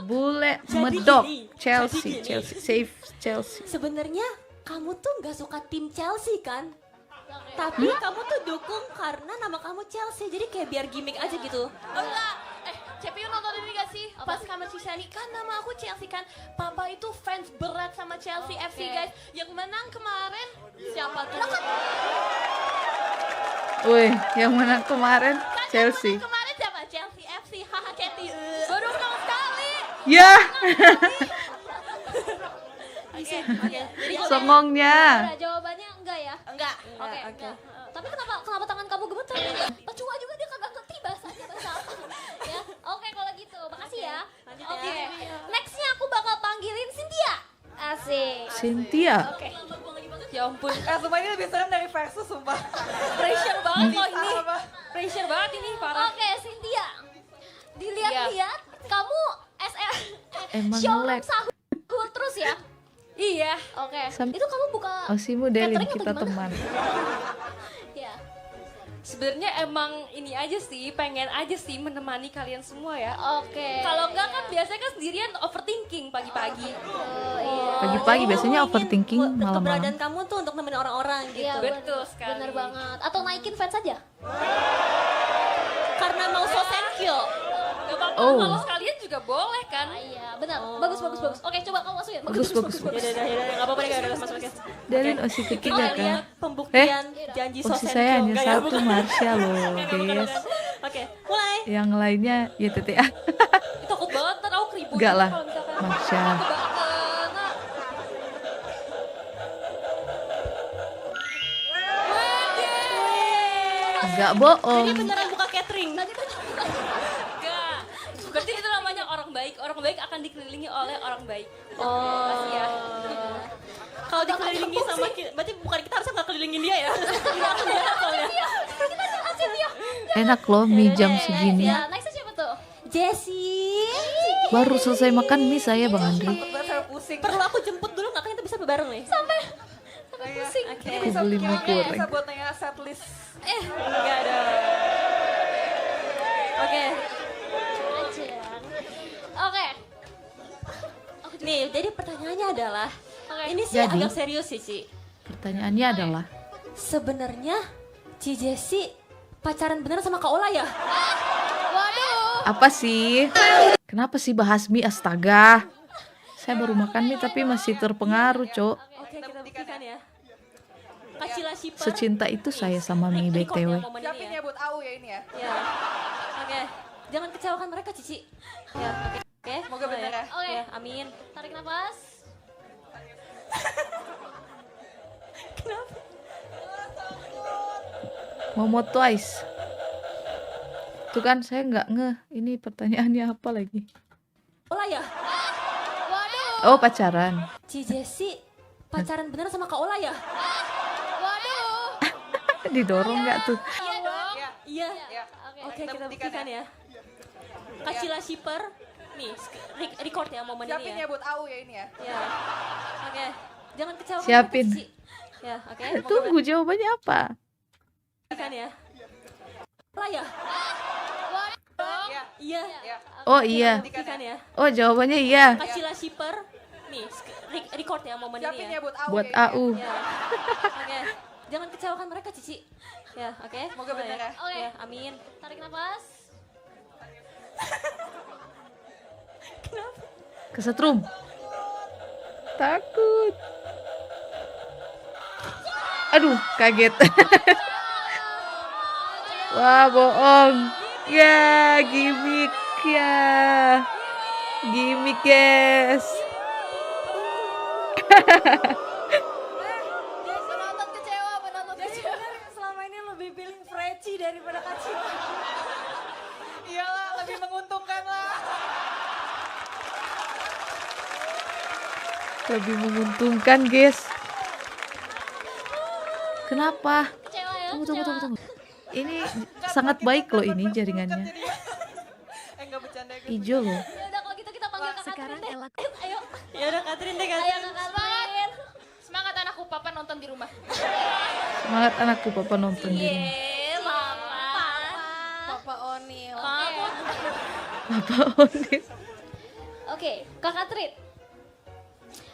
Bule Jadi medok. gini, Chelsea, jadi gini. Chelsea, save Chelsea. Sebenarnya kamu tuh nggak suka tim Chelsea kan? Tapi kamu tuh dukung karena nama kamu Chelsea. Jadi kayak biar gimmick aja gitu. Enggak. Cepi nonton ini gak sih? Pas kamar Sisani kan nama aku Chelsea kan. Papa itu fans berat sama Chelsea FC guys. Yang menang kemarin siapa tuh? Wih, yang menang kemarin Chelsea. Kemarin siapa? Chelsea FC. Haha Katie. Baru menang sekali. Ya, Oke. Jadi songongnya. Udah, jawabannya enggak ya? enggak. Oke, enggak. Tapi kenapa tangan kamu gemeter? Percuma juga dia kagak ngerti bahasanya bahasa apa. Ya, oke kalau gitu. Makasih ya. Oke. Nextnya aku bakal panggilin Cynthia. Asik. Cynthia. Oke. Ya ampun. Sumpah ini lebih serem dari versus sumpah. Pressure banget loh ini. Apa? Pressure banget ini parah. Oke, Cynthia. Dilihat-lihat kamu SR Emang showroom nge-lag. sahur terus ya? Iya. Oke. Sam- Itu kamu buka Oh si modelin catering atau kita gimana? teman. Ya. sebenarnya emang ini aja sih, pengen aja sih menemani kalian semua ya. Oke. Kalau enggak kan biasanya kan sendirian overthinking pagi-pagi. Pagi-pagi biasanya Ingin overthinking malam-malam. keberadaan kamu tuh untuk nemenin orang-orang gitu. Iya, Betul sekali. Bener banget. Atau naikin fans aja. Karena mau so thank you. Gak apa-apa, Oh. kalau sekalian juga boleh kan. Iya, benar. Bagus. Oke, coba kamu masukin. Bagus. Ya udah, nggak apa-apa deh, nggak ada masuk ya. Dalin osi kecil Kita ya lihat kan. pembuktian janji so Opsi thank saya you. hanya Nggak ya, satu, bukan. Marsha loh, Bukan. guys. Oke, mulai. Yang lainnya ya TTA. Takut banget ntar aku keribut. Enggak lah, Kalau misalkan Marsha. aku nggak kena. Enggak Jadi bohong. beneran buka catering. Enggak. Berarti itu namanya orang baik. Orang baik akan dikelilingi oleh orang baik. Oh. Makasih ya. Kalau dikelilingi sama kita, berarti bukan kita harusnya nggak kelilingin dia ya. Dia aku dia soalnya. Enak loh mie jam segini. Ya, nextnya siapa tuh? Jessie. Baru selesai makan mie saya Bang Andri. Buat saya pusing. Perlu aku jemput dulu nggak kan kita bisa bareng nih? Pusing. Oke. Aku beli mie goreng. Bisa buat nanya set list. Enggak ada. Oke. Oke. Nih, jadi pertanyaannya adalah ini sih Jadi? agak serius sih, Ci. Pertanyaannya adalah, Sebenarnya Ci Jessie pacaran beneran sama Kak Ola ya? apa sih? Kenapa sih bahas mie, astaga? Saya baru makan mie tapi masih terpengaruh, Cok. Oke, kita buktikan ya. Kak Cila Shipper. Secinta itu saya sama mie Record BTW. ya momen Siapin ini ya buat AU ya ini ya. Ya. Oke. Jangan kecewakan mereka, Cici. Ya, oke. Oke, Semoga mulai bener ya. Oke. Ya, amin. Tarik nafas. Momo Twice. Tuh kan saya nggak ngeh. Ini pertanyaannya apa lagi? Ola ya? Oh, pacaran. Ci Jessie pacaran beneran sama Kak Ola ya? Didorong nggak tuh? Iya dong. Iya. Ya. Oke, kita buktikan ya. Kak Cila Shipper. Nih, record ya momen Siapin ini ya ya. buat AU ya ini ya. Ya. Oke. Jangan kecewakan Siapin. mereka, Cici. Ya, oke. Tunggu jawabannya apa? Buktikan ya. Ola ya? Ya. Iya. Ya. Oh iya. Buktikan ya. Oh jawabannya iya. Kak Cila Shipper. Nih, record ya momen Siapin ini ya ya. buat AU Buat ya ini ya. AU. Ya. Oke. Jangan kecewakan mereka, Cici. Ya, oke. Semoga bener ya. Oke. Ya, amin. Tarik nafas. Kesetrum. Takut. Aduh, kaget. Wah, bohong. Ya, gimmick ya. Gimmick, guys. Penonton kecewa. Selama ini lebih pilih Freci daripada Kak Cila. Iyalah, lebih menguntungkan lah. Lebih menguntungkan, guys. Kenapa? Kecewa ya. Tunggu. Ini sangat baik loh ini jaringannya. Enggak bercanda guys. Hijau loh. Ya udah kalau gitu kita panggil Kak Katrin deh. Ayo. Ya udah Katrin deh, Ayo Katrin. Kak Katrin. Semangat anakku, papa nonton di rumah. Semangat anakku, papa nonton di rumah. Mama. Papa Onil. Papa Onil. Oke, Kak Katrin.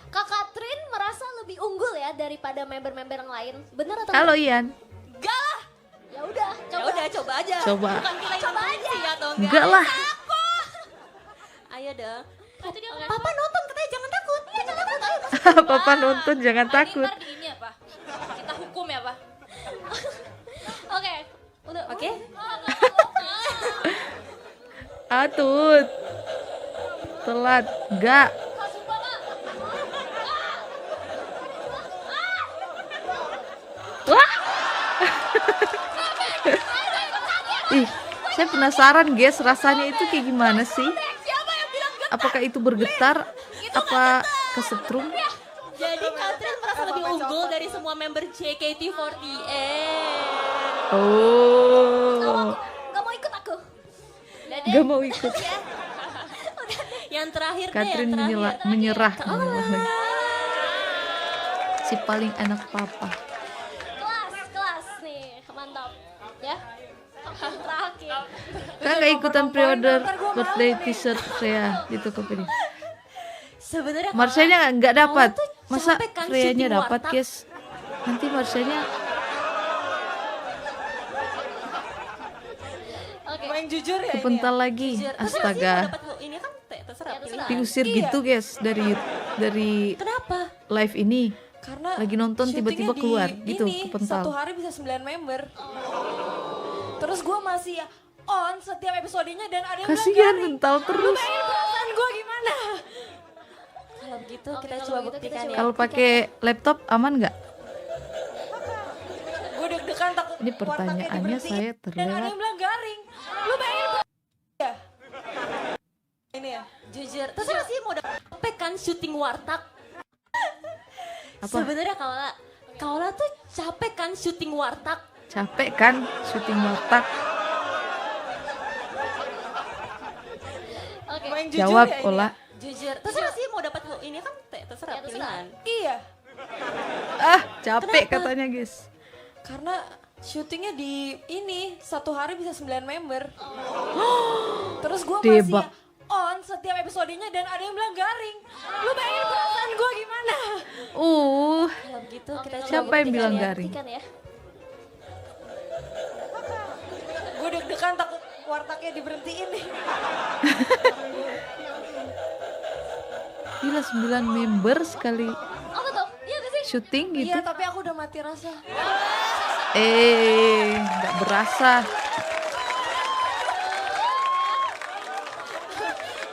Kak Katrin merasa lebih unggul ya daripada member-member yang lain. Bener atau Halo enggak? Ian. Ya udah, Ya udah, coba aja. Coba. Bukan kita Coba yang aja. sih atau Enggak lah. Ayo dong. Itu dia Papa nonton katanya jangan takut. Iya, jangan takut. Ayo. Papa nonton jangan takut. Ntar di ini apa? Kita hukum ya, Pak. Oke, udah. Oke. Atut. Telat. Enggak. Wah. Ih, saya penasaran guys, rasanya itu kayak gimana sih? Apakah itu bergetar? Apa kesetrum? Jadi Katrin merasa lebih unggul dari semua member JKT48. Oh, Gak mau ikut aku. gak mau ikut. Yang terakhir deh, Katrin yang terakhir. menyerah. Si paling anak papa. Kelas nih, mantap. Ya. Terakhir. Kan nggak ikutan pre-order birthday t-shirt Freya di Tokopedia. Sebenarnya Marshanya nggak dapat. Kaola tuh Masa capek kan Freyanya syuting dapat, warteg. guys? Nanti Marshanya Oke. Main jujur ya ini. kepental lagi. Jujur. Terus sih mau Astaga. dapat ini kan terserah Ya, terserah. pilihan. Diusir gitu, guys, dari Kenapa? live ini. Karena Lagi nonton tiba-tiba syutingnya keluar di gitu, ini, kepental. satu hari bisa 9 member. Terus gue masih on setiap episodenya dan ada yang bilang Kasihan garing. mental terus. Bayangin perasaan gue gimana? Kalau begitu Oke, kita kalau coba gitu kita buktikan coba. ya. Kalau pakai laptop aman nggak? Gue deg-degan takut Ini wartegnya pertanyaannya diberhentiin. saya Dan ada terlewat. yang bilang garing. Lu bayangin ya? Ini ya. Jujur, terserah sih mau dapat kan syuting warteg. Apa? Sebenarnya Kaola tuh capek kan syuting warteg. Capek kan syuting warteg? Oke. Main jujur Jawab, ya ini Ola. ya? Jujur, terserah sih mau dapat ini kan terserah Ya, terserah. pilihan. Iya. Ah, capek Kenapa? katanya, guys. Karena syutingnya di ini satu hari bisa 9 member. Terus gue masih Debak. on setiap episodenya dan ada yang bilang garing. Lu bayangin perasaan gue gimana? Kalau begitu Oke, kita kalau coba Siapa yang buktikan bilang ya. garing? Buktikan ya. Gue deg-degan takut wartegnya diberhentiin nih. Gila 9 member sekali Apa tuh? Iya gak sih? syuting gitu. Iya tapi aku udah mati rasa. Nggak berasa.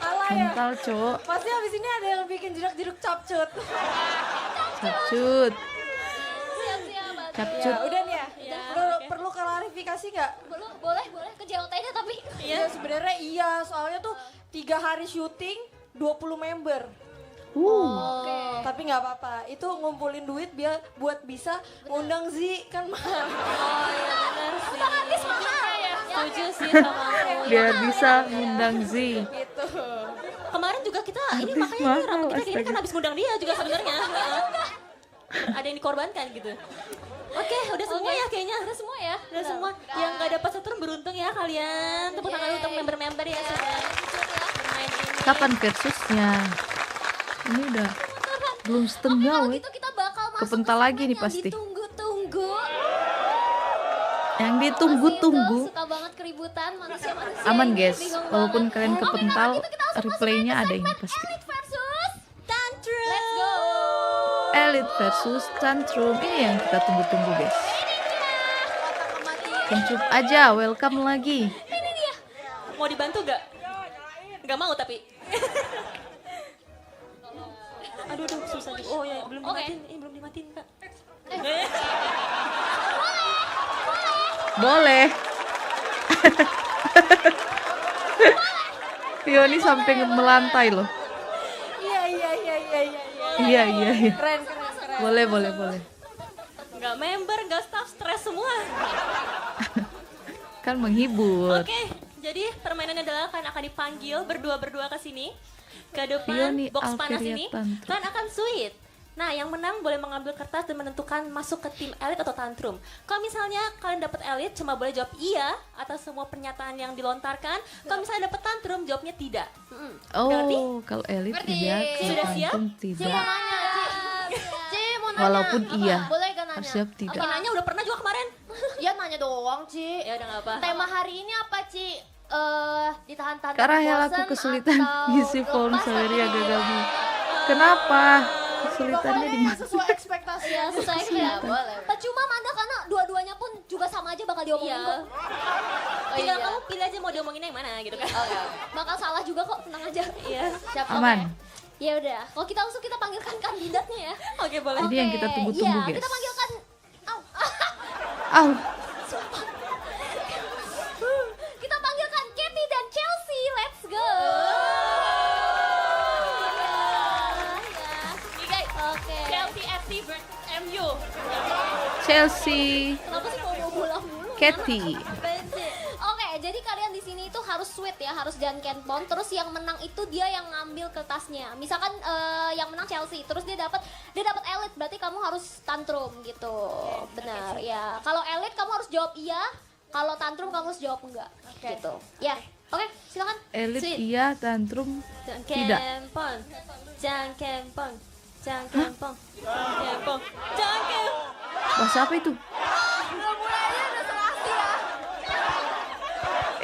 Alah ya. Mental, cowok. Pasti habis ini ada yang bikin jedak-jeduk capcut. Capcut. Siap-siap. Batu. Capcut. Ya udah nih ya. Ya, Perlu klarifikasi nggak? Boleh ke JOT-nya tapi. Iya sebenarnya iya. Soalnya tuh 3 hari syuting 20 member. Oke. Tapi nggak apa-apa. Itu ngumpulin duit biar buat bisa ngundang Zi kan mahal. Oh iya benar sih. Otomatis mahal. Ya, Setuju sih sama aku. Biar bisa ngundang Z. Gitu. Kemarin juga kita ini Artis makanya mahal, ini rambut kita ini kan astaga. habis ngundang dia juga sebenarnya. Ada yang dikorbankan gitu. Oke, udah semua ya kayaknya. Udah semua ya? Udah semua. Yang nggak dapat setrum beruntung ya kalian. Tepuk tangan untuk member-member ya sudah bermain ini. Kapan versusnya? Ini udah belum setengah, Kalau weh. gitu kita bakal masuk Kepental ke lagi segmen nih yang pasti. ditunggu-tunggu. Yang Masih ditunggu-tunggu. itu suka banget keributan manusia-manusia. Aman, ini, guys. bingung Walaupun banget. kalian Oke, kepental, kalau gitu kita langsung masuk replaynya aja ke ada ini segmen pasti. Elite versus Tantrum. Let's go. Elite versus Tantrum. Ini yang kita tunggu-tunggu, guys. Tantrum aja, welcome lagi. Mau dibantu gak? Gak mau tapi. Aduh, susah nih. Oh ya, belum Oke. dimatiin. Ini belum dimatiin, Kak. Boleh. Pioni sampai melantai loh. Iya. Iya. Keren. Boleh. Gak member, gak staff, stres semua. Kan menghibur. Oke, jadi permainannya adalah kalian akan dipanggil berdua-berdua ke sini. Ke depan Pioni box panas Alfiria ini. Tantrum. Kalian akan sweet. Nah, yang menang boleh mengambil kertas dan menentukan masuk ke tim elit atau tantrum. Kalau misalnya kalian dapat elit, cuma boleh jawab iya atas semua pernyataan yang dilontarkan. Kalau misalnya dapat tantrum, jawabnya tidak. Berarti? Oh, kalau elit Berarti iya, kalau sudah siap? Tantrum Ci mau tidak. nanya, Ci mau nanya. Walaupun iya, Boleh gak nanya? harus siap tidak. Oke, nanya udah pernah juga kemarin. Ya nanya doang, Ci. Ya udah gak apa. Tema hari ini apa, Ci? Ditahan-tahan Kak Rahel, aku bosan kesulitan atau ngisi form lepas Saweria atau gagal. gimana? Kenapa? Kesulitannya di mana? Sesuai ekspektasi. Ya, susah ya. Percuma Manda karena dua-duanya pun juga sama aja bakal diomongin Iya. kok. Tinggal kamu pilih aja mau diomonginnya yang mana gitu kan. Bakal salah juga kok, tenang aja. Iya. Siap, Aman. oke. Ya udah, kalau kita langsung kita panggilkan kandidatnya ya. Oke, boleh. Jadi yang kita tunggu-tunggu, Iya, guys. kita panggilkan Au, kita panggilkan Katy dan Chelsea. Let's go. Nih guys, Oke. Chelsea FC versus MU. Chelsea, Kenapa sih mau bola mulu? Katy. Oke, jadi kalian di sini itu harus sweet ya, harus jangan kenpon. Terus yang menang itu dia yang ngambil kertasnya. Misalkan yang menang Chelsea, terus dia dapat elit, berarti kamu harus tantrum gitu. Benar ya. Kalau elit kamu harus jawab iya. Kalau tantrum kamu harus jawab enggak. Gitu. Ya. Oke, silakan. Elit Sweet. iya, tantrum tidak. Jangkempong, jangkempong, jangkempong, jangkempong, jangkempong. Bahasa apa itu?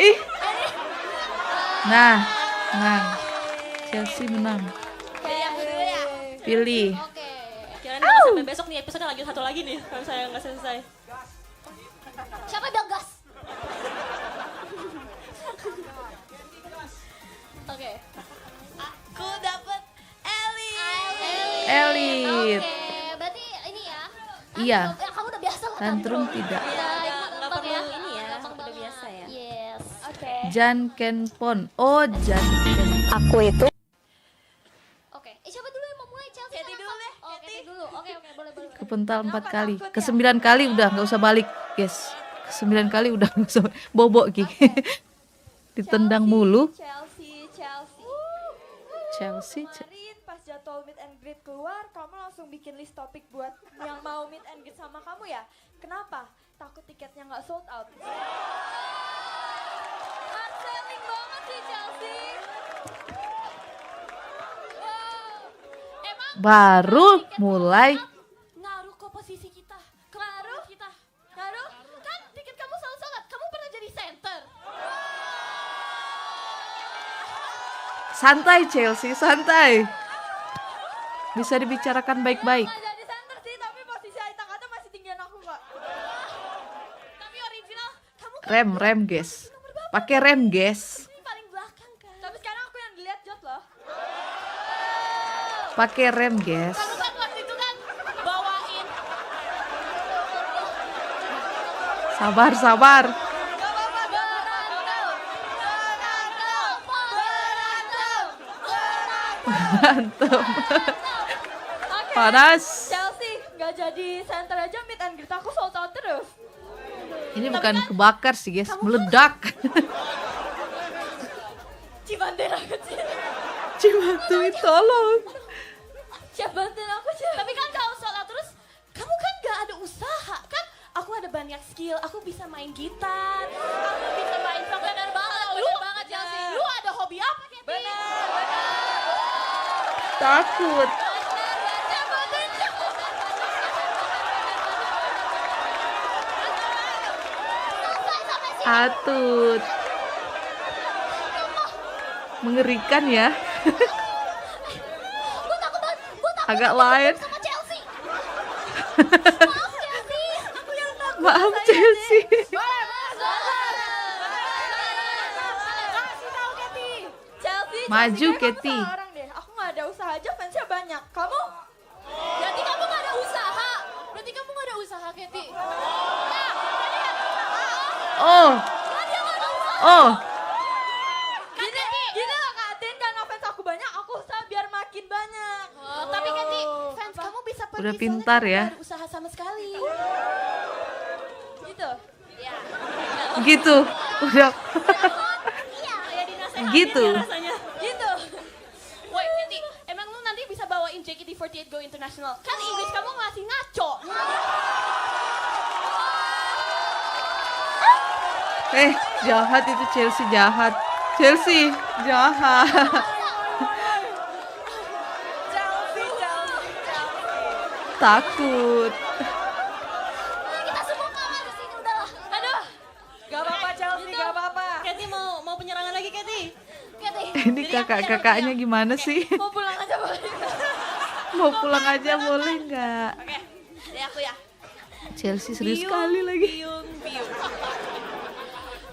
Ih. Nah, menang. Chelsea menang. Pilih. Oke. Kirain kalau sampai besok nih episode lagi satu lagi nih kalau saya nggak selesai. Siapa yang bilang gas? Oke. Aku dapet Ellie. Elit. Oke, berarti ini ya. Iya. Kamu udah biasa lah Tantrum tidak. Ya, Nggak gampang perlu ini ya, Gampang udah banget. biasa ya. Yes. Oke. Jankenpon. Oh, Janken. Aku itu. Oke. Siapa dulu yang mau mulai? Chelsea Katie kan dulu apa? deh, Oh, Katie. Katie dulu. Oke, boleh. Kepental 4 kali. Ke 9 kali udah nggak usah balik, guys. Ke 9 kali udah nggak usah bobok Ki. Ditendang mulu. Chelsea. Chelsea. Kemarin pas jadwal meet and greet keluar, kamu langsung bikin list topik buat yang mau meet and greet sama kamu ya? Kenapa? Takut tiketnya nggak sold out. Hard selling banget sih Chelsea. Emang Baru mulai. ngaruh ke posisi kita. Ngaruh kita. Ngaruh? Kan tiket kamu selalu sold out. Kamu pernah jadi center. Santai Chelsea, santai. Bisa dibicarakan baik-baik. Nggak jadi center sih, tapi posisi Aita Kata masih tinggian aku kok. Tapi original kamu kan Rem, guys. Pakai rem, guys. paling belakang kan. Tapi sekarang aku yang dilihat Jot loh. Pakai rem, guys. Kamu kan waktu itu kan bawain. Sabar. Berantem. Panas. Chelsea nggak jadi center aja meet and greet aku sold out terus. Ini bukan kebakar sih, guys. Meledak. Cibandera kecil. Cimatui, tolong. Siap bantuin aku Cil. Tapi kan kalau sold out terus, kamu kan gak ada usaha kan? Aku ada banyak skill, aku bisa main gitar, aku bisa main song. Bener banget Chelsea. Lu ada hobi apa Katie? Takut. Atut. Mengerikan ya. Gue takut banget. Gue takut Agak lain. sama Chelsea. Maaf Chelsea. Kasih tahu Katy. Chelsea. Maju, Chelsea, kayak Katy. kamu salah orang deh. Aku nggak ada usaha aja fansnya banyak. Kamu? Berarti kamu gak ada usaha. Berarti kamu gak ada usaha Katie. Oh. Gini lah Kak Atin, karena fans aku banyak, aku usaha biar makin banyak. Tapi Katie, fans kamu bisa pergi Udah soalnya pintar kamu ya. gak ada usaha sama sekali. Gitu. Gitu. Udah. Kayak dinasehatin Gitu. ya rasanya. Gitu. Woi Katie, emang lu nanti bisa bawain JKT48 Go International? Kan Inggris kamu masih ngaco. Jahat itu Chelsea, jahat. Chelsea, jahat. Takut. Kita semua kalah di sini udahlah. Aduh, Gak apa-apa Chelsea, gak apa-apa. Katie mau penyerangan lagi Katie. Ini kakak-kakaknya gimana sih? Mau pulang aja boleh. Mau pulang aja boleh nggak? oke. Dari aku ya. Chelsea serius sekali lagi. Biung.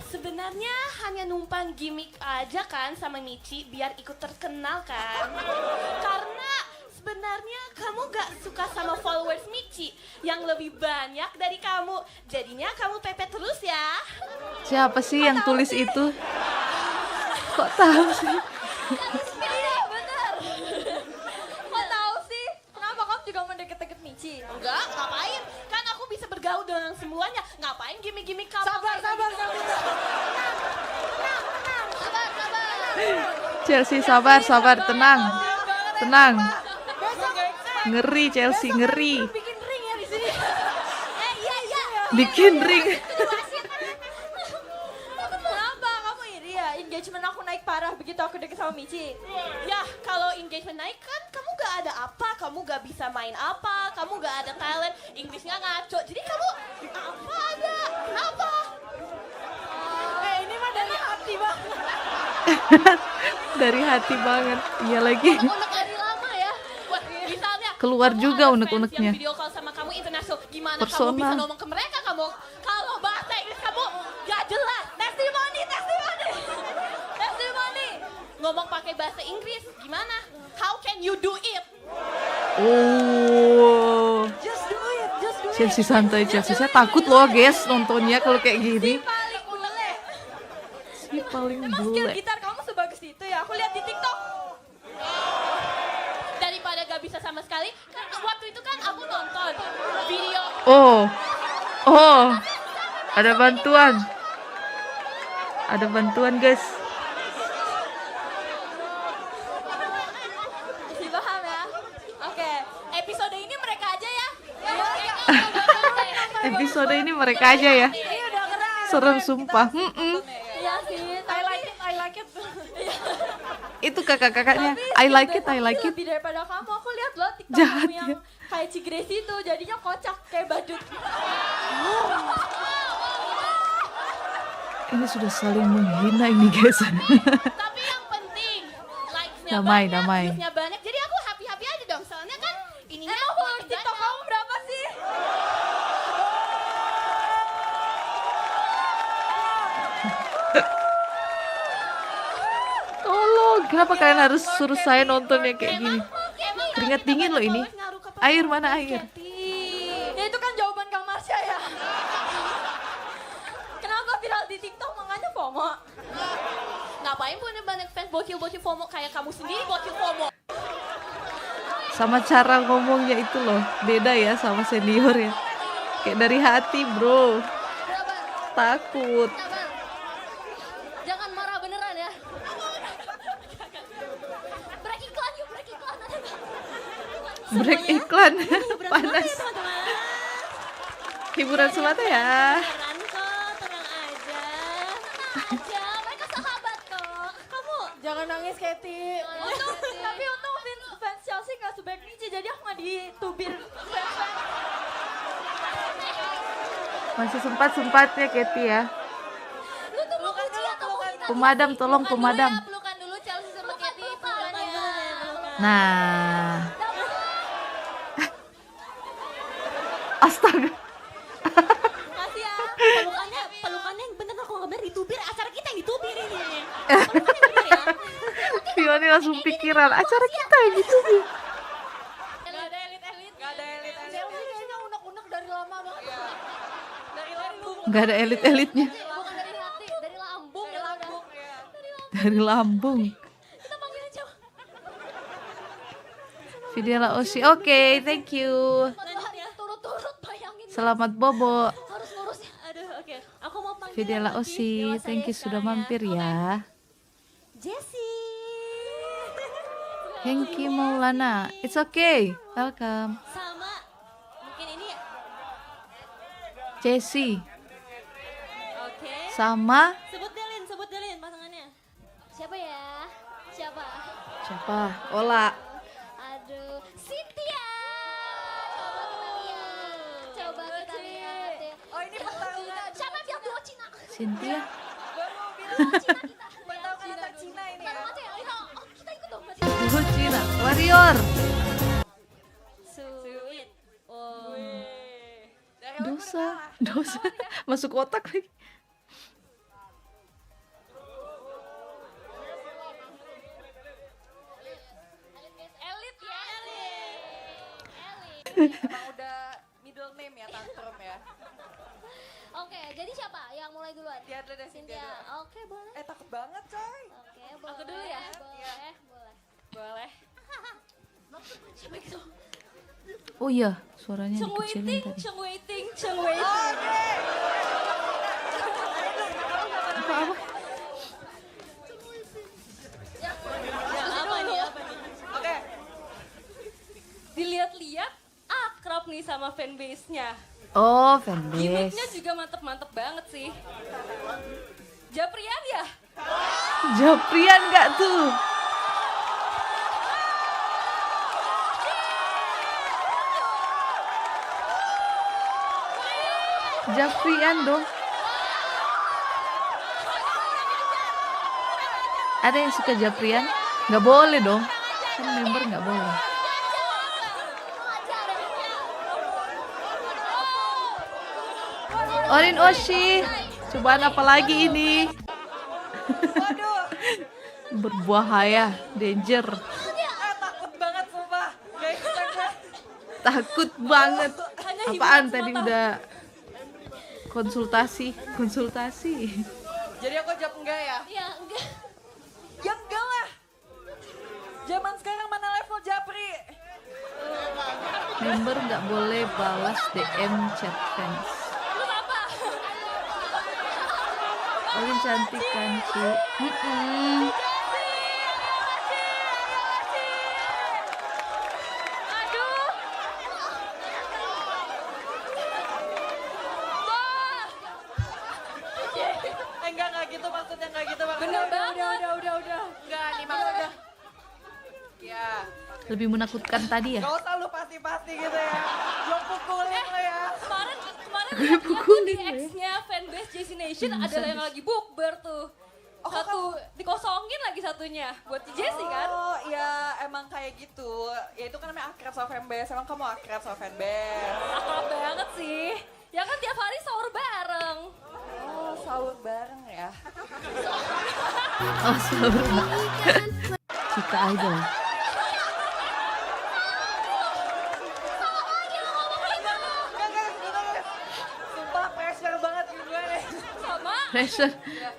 Sebenarnya hanya numpang gimmick aja kan sama Michi biar ikut terkenal kan. Karena sebenarnya kamu gak suka sama followers Michi yang lebih banyak dari kamu. Jadinya kamu pepet terus ya. Siapa sih yang tulis itu? Kok tahu sih? Iya bener. Kok tahu sih? Kenapa kamu juga mau deket-deket Michi? Enggak, ngapain? Kan aku bisa bergaul dengan semuanya. Ngapain gimmick-gimmick kamu? Sabar. Chelsea sabar, tenang. Ngeri Chelsea, ngeri. Bikin ring ya di sini. Bikin ring. engagement aku naik parah begitu aku deket sama Michi. Ya, kalau engagement naik kan kamu gak ada apa, kamu gak bisa main apa, kamu gak ada talent, Inggrisnya ngaco. Jadi kamu apa ada? Kenapa? Ini mah dari hati banget. Dari hati banget. Iya lagi. Unek dari lama ya. Wah, misalnya Keluar kamu juga ada unek-uneknya. fans yang video call sama kamu internasional, gimana kamu Persona. bisa ngomong ke mereka? Kamu kalau bahasa Inggris kamu gak jelas. Testimoni, testimoni, testimoni. Ngomong pakai bahasa Inggris gimana? How can you do it? Oh. Just do it, just do it. Chelsea santai, Chelsea. Saya takut loh guys nontonnya kalau kayak gini. Paling bule. Si paling Emang skill bule. gitar kamu sebagus itu ya? Aku lihat di TikTok. Daripada gak bisa sama sekali, kan waktu itu kan aku nonton video. Oh. Oh. Ada bantuan. Ada bantuan guys. Masih paham ya? Oke. Episode ini mereka aja ya. Episode ini mereka aja ya. Ini udah keren. Serem sumpah. Iya sih. I like it, I like it. Itu kakak-kakaknya. I like it, I like it. Lebih daripada kamu, aku lihat loh TikTok Jahat kamu yang ya. kayak Cigresi itu, jadinya kocak kayak badut. Ini sudah saling menghina ini guys. Tapi yang penting likes-nya Damai, banyak, damai. views-nya banyak. Jadi aku happy-happy aja dong. Soalnya kan ininya Emang follower TikTok kamu berapa sih? Tolong, kenapa kalian harus suruh saya nonton yang kayak gini? Keringat dingin loh ini. Air mana air? Ya itu kan jawaban Kang Marsha ya. Kenapa viral di TikTok makanya FOMO? Ngapain punya banyak fans bocil-bocil FOMO kayak kamu sendiri bocil FOMO? Sama cara ngomongnya itu loh, beda ya sama senior ya. Kayak dari hati bro. Takut. Sabar. Jangan marah beneran ya. Break iklan yuk, break iklan. Ada nggak? Break iklan. Hiburan Panas. semata ya teman-teman. Hiburan semata ya. Beneran kok, tenang aja. Aja, mereka sahabat kok. Kamu Jangan nangis, Katy. Tapi untung fans Chelsea nggak sebaik Michi, jadi aku nggak ditubir fans-fans. Masih sempat-sempatnya Katy ya. Lu tuh mau puji atau mau kita? Pemadam, tolong pemadam. Pelukan dulu Chelsea sama Katy. Pelukannya. Nah. Astaga. kasih ya. Pelukannya yang bener kalau nggak bener ditubir, acara kita yang ditubir ini. Pelukannya yang bener ya. Fioni langsung pikiran acara kita yang gitu. Nggak ada elit-elit. Chelsea kayaknya unek-unek dari lama banget. Dari lambung. Nggak ada elit-elitnya. Bukan dari hati, dari lambung. Dari lambung ya. Dari lambung. Kita panggil aja. Videla Osi. Oke, thank you. Lanjut ya. Turut-turut bayangin Selamat bobo. harus ngurusin. Aduh, oke. Aku mau panggil Videla lagi Osi, dewasa thank you ya sudah sekarang mampir ya. Jessie. Hengki Maulana. It's okay. Welcome. Sama mungkin ini Jessie oke. sama Sebut Delin pasangannya. Siapa ya? Siapa? siapa? Ola. Aduh, Cynthia. Coba kita lihat ya. Oh ini pertarungan. Siapa yang bilang duo Cina? Cynthia. Baru bilang Cina kita. pertarungan antar Cina ini ya. Pertarungan aja ya. Oh, kita ikut dong. Duo Cina. Warrior. Sweet. Oh. Dari awal Dosa. Masuk otak lagi. Elit ya. emang udah middle name ya tantrum ya. Oke, jadi siapa yang mulai duluan? Dia dulu deh Cynthia. Cynthia. Oke, boleh. Takut banget coy. Oke, boleh. Aku dulu ya? Boleh, boleh. Boleh. Siapa itu? Oh iya, suaranya dikecilin tadi. Cheng waiting. Apa-apa? Apa nih? Oke. Dilihat-lihat akrab nih sama fanbase-nya. Oh, fanbase. Gimmicknya juga mantep-mantep banget sih. Japrian ya? Japrian nggak tuh? Japrian dong. Ada yang suka Japrian? Nggak boleh dong. Kan member nggak boleh. Orin Oshi. Cobaan apa lagi ini? Berbahaya, danger. Takut banget sumpah. Gak ikutan gue. Takut banget. Apaan tadi udah konsultasi? Jadi aku jawab enggak ya? Ya enggak. Ya enggak lah. Zaman sekarang mana level Japri? Member nggak boleh balas DM chat fans. Orin cantik kan Ci? Enggak gitu maksudnya, enggak gitu maksudnya. Bener banget. Udah. Enggak nih maksudnya. Ya, Lebih menakutkan tadi ya? gak usah lu pasti-pasti gitu ya. Lo pukulin lo ya. Kemarin Gue lihat tuh di pukulin ya. X-nya fanbase Jessie Nation Bisa, ada yang bisa. lagi bukber tuh. Satu dikosongin lagi satunya buat Jessie kan. Oh ya emang kayak gitu. Ya itu kan namanya akrab sama fanbase. Emang kamu akrab sama fanbase? Akrab banget sih. Ya kan tiap hari sahur bareng. Oh sahur bareng ya. Oh, sorry. Cika Idol. Enggak. Sumpah pressure banget gue nih. Sama Pressure.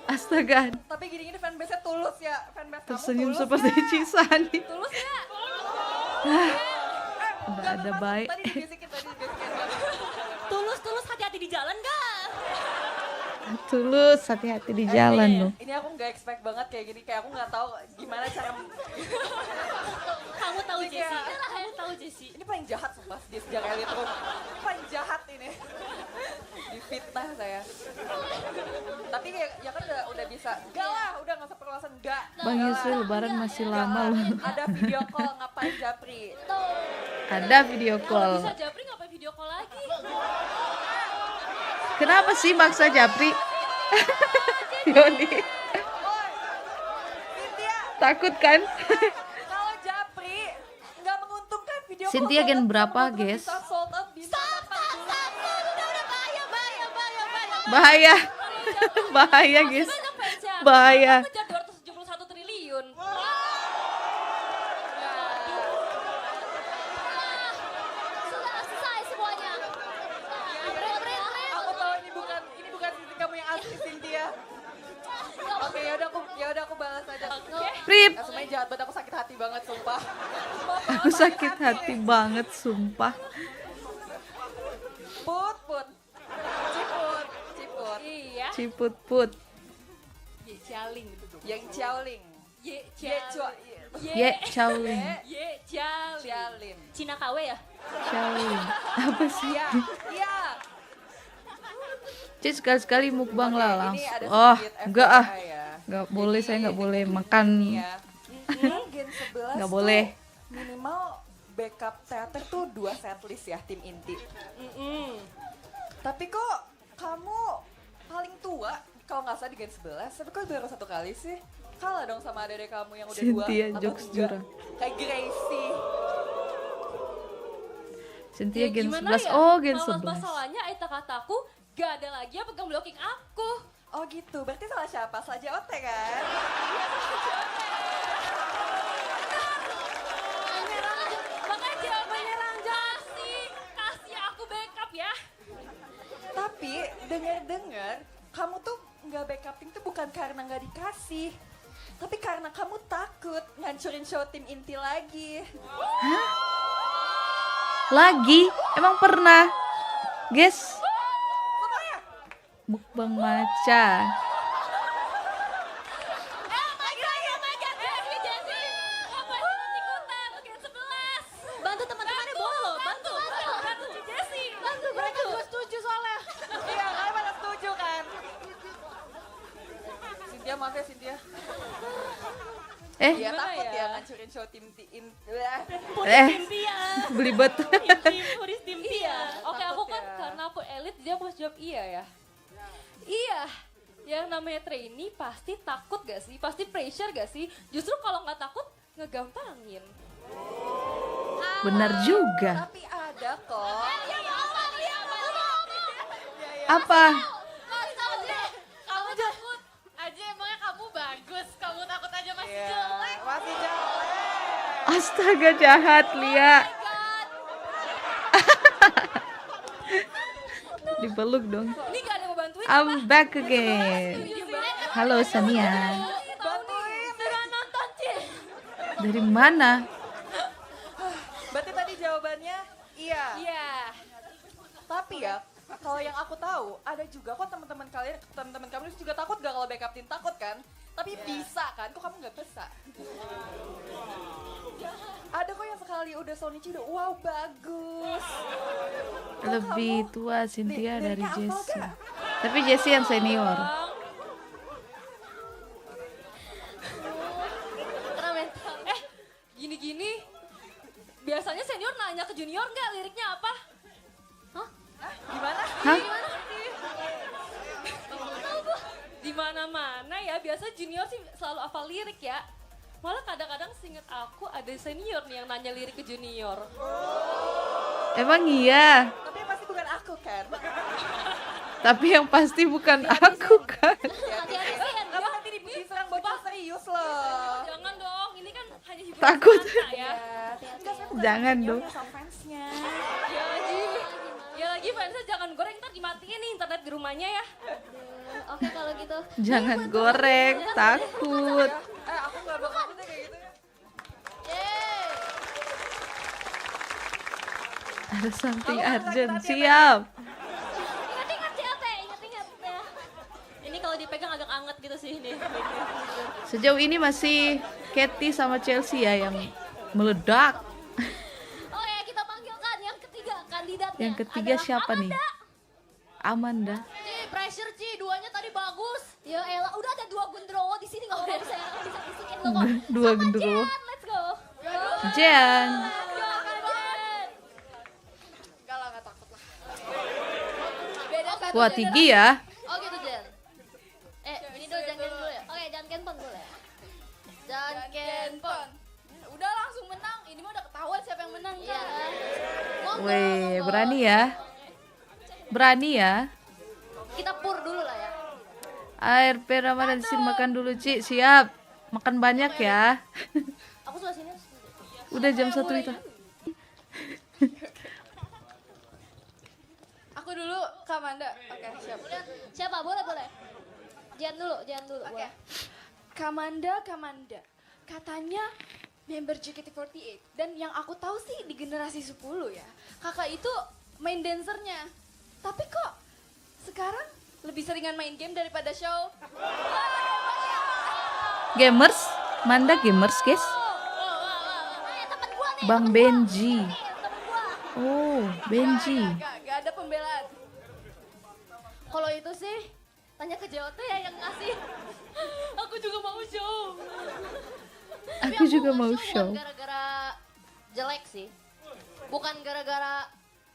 Astaga. Tapi gini-gini fanbase-nya tulus ya. Fanbase kamu Tersenyum tulus seperti ya? Cisani. tulus ya. Udah ada baik. Tadi dibisikin. Tulus hati-hati di jalan gak? Tulus, hati-hati di jalan loh. Ini aku nggak expect banget kayak gini. Kayak aku nggak tahu gimana cara. Kamu tahu Iya. Jessie? Kamu tahu Jessie? Ini paling jahat sumpah di sejarah Elite Room. Paling jahat ini. Difitnah saya. Tapi ya kan udah bisa. Enggak lah, udah nggak usah perluasan. Enggak. Bang Yusri lebaran masih lama loh. Ada video call ngapain Japri? Ada video Kalau call. bisa Japri ngapain video call lagi? Kenapa sih maksa Japri? Yoni. Oi, Cynthia, Takut kan? kalau Japri nggak menguntungkan video call. Cynthia gen banget, berapa, teman-teman guys? Bisa sold out, bisa dapat Bahaya. Bahaya guys. Banyak fansnya. Bahaya. Ngejar 271 triliun. Sudah selesai semuanya. Aku tahu ini bukan sisi kamu yang asli Cynthia. Oke, yaudah aku balas aja. Rip. Semuanya jahat banget, aku sakit hati banget sumpah. Aku sakit hati banget sumpah. Put. Ciput. Iya. Ciput put. Ye Cialing gitu dong. Yang Ciaoling. Ye Ye Cialing. Ye Shaolin. Ye Cialing. Cialim. Cina KW ya? Shaolin. Apa sih? Iya. Cik sekali-sekali mukbang Oke, lah ini langsung. ada Oh, sedikit enggak ah. FYI ya. Enggak boleh, saya enggak boleh makan. Ya. Gen 11 Nggak tuh boleh. minimal backup teater tuh 2 setlist ya tim inti. Tapi kok kamu paling tua kalau nggak salah di Gen 11, tapi kok baru 1 kali sih? Kalah dong sama adik kamu yang udah 2 Cynthia atau jokes 3. jurang. Kayak Gracie. Cynthia Ya, Gen gimana 11. ya? Oh, Gen Kalau 11. masalahnya Aita kataku gak ada lagi yang pegang blocking aku. Oh gitu, berarti salah siapa? Salah JOT kan? Makanya jawabannya kasih aku backup ya. Tapi dengar-dengar kamu tuh nggak backupin tuh bukan karena nggak dikasih, tapi karena kamu takut ngancurin show tim inti lagi. Lagi? Emang pernah? Guys. Mukbang maca. Bantu teman-temannya boleh loh, bantu. Mereka juga setuju soalnya. Iya, kalian pada setuju kan? Cynthia maaf ya Cynthia. Eh, Iya takut ya ngancurin show tim. belibet. Puris tim dia. Iya, oke aku takut kan ya. karena aku elit dia harus jawab iya ya. Iya, yang namanya trainee pasti takut gak sih? Pasti pressure gak sih? Justru kalau nggak takut ngegampangin. Benar juga. Tapi ada kok. Apa? Kamu takut aja emangnya kamu bagus, kamu takut aja masih Iya, jelek. masih jelek. Astaga jahat Lia. Dipeluk dong. Ini gak ada yang mau bantuin. I'm back again. Halo Sania. Bantuin. Sudah nonton Cil. Dari mana? Berarti tadi jawabannya iya. Iya. Tapi ya, kalau yang aku tahu, ada juga kok teman-teman kamu juga takut gak kalau backup tim takut kan? Tapi bisa kan? Kok kamu nggak bisa? Ada kok yang sekali udah Sonichi udah wow bagus. Lebih tua Cynthia dari liriknya hafal Jessie. gak? Tapi Jessie yang senior. Kena mental. Gini-gini. Biasanya senior nanya ke junior nggak liriknya apa? Gimana? Hah? Di mana-mana ya, biasa junior sih selalu hafal lirik ya. Malah kadang-kadang seinget aku ada senior nih yang nanya lirik ke junior. Emang iya. Tapi pasti bukan aku kan? Tapi yang pasti bukan aku kan. Hati-hati sih, kamu nanti diserang bocah serius loh. Jangan dong, ini kan hanya hiburan Takut. semata ya. Jangan dong. Sama fansnya. Ya lagi fansnya jangan goreng, ntar dimatiin nih internet di rumahnya ya. Oke kalau gitu. Jangan goreng, takut. Aku nggak bakal deh kayak gitu ya. Yeay. Ada something urgent. Siap. Ingat-ingat CLT, ingat-ingat ya. Ini kalau dipegang agak anget gitu sih ini. Sejauh ini masih Katy sama Chelsea ya yang meledak. Oke, kita panggilkan yang ketiga kandidatnya. Yang ketiga adalah siapa nih? Amanda. Ci, pressure Ci, duanya tadi bagus. Ya elah, udah ada 2 gendrowo di sini nggak apa-apa saya akan bisa bisikin lo kok. Dua Sama gendrowo. Jen, let's go. Jen. Jen. Enggak lah, nggak takut lah. Beda satu. Wah tinggi ya. Oh gitu Jen. Ini dulu jangan dulu ya. Oke, jangan kenpon dulu ya. Jangan kenpon. Udah langsung menang. Ini mah udah ketahuan siapa yang menang Iya. kan. Monggo, Weh, monggo. berani ya. Berani ya. Kita pur dulu lah ya. Air Ramadan sini makan dulu Ci. Siap. Makan banyak ya. Aku suka sini. Udah jam 1 itu. Aku dulu, Kak Manda. Oke, siap. Siapa? Boleh, boleh. Jen dulu, Oke. boleh. Kamanda. Katanya member JKT48. Dan yang aku tahu sih di generasi 10 ya. Kakak itu main dancernya. Tapi kok sekarang lebih seringan main game daripada show? Gamers. Manda gamers guys. Temen gua nih. Bang Benji. Temen gua. Oh Benji. Gak ada pembelaan. Kalau itu sih tanya ke JOT ya yang ngasih. Aku juga mau show. Aku juga mau Bukan show. gara-gara jelek sih. Bukan gara-gara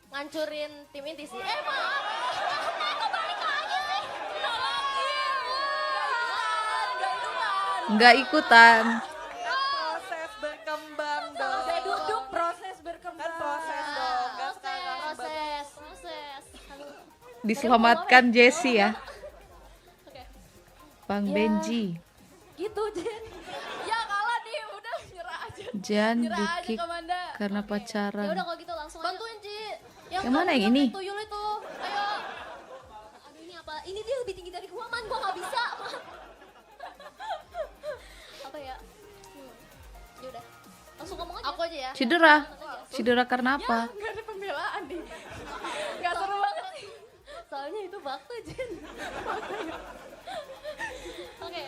ngancurin tim inti sih. Maaf. Kok balik lagi sih? Nggak ikutan. Proses berkembang dong. Saya duduk. Proses berkembang. Kan proses dong. Gak sekarang. Proses. Diselamatkan Jessie ya. Oke. Bang Ya. Benji. Gitu Jen. Ya kalah nih, udah nyerah aja. Jan Nyerah aja di-kick Kamanda. karena Ya pacaran. udah kalau gitu langsung bantuin Ci. Yang mana yang ini? Tuyul itu. Ayo. Aduh ini apa? Ini dia lebih tinggi dari gua man. Gua nggak bisa. Man. Apa ya? Ya udah. Langsung ngomong aja. Aku aja ya. Cedera. Cedera karena apa? Gak ada pembelaan nih. Gak seru banget sih. Soalnya itu bakte Jen. Oke.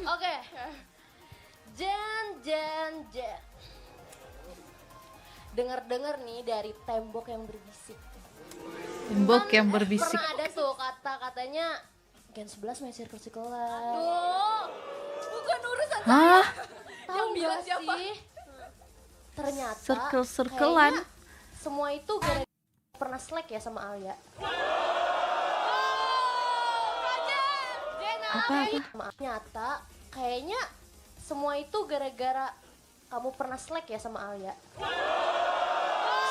Oke. Jen. Dengar-dengar nih dari tembok yang berbisik. Tembok yang berbisik. Pernah ada tuh kata-katanya Gen 11 main circle-circlean. Oh, bukan urusan Hah? Tahu Yang bilang nggak siapa? sih? Ternyata Circle-circlean. kayaknya semua itu gara-gara pernah slack ya sama Alia. Apa-apa? Ternyata kayaknya semua itu gara-gara kamu pernah slack ya sama Alia.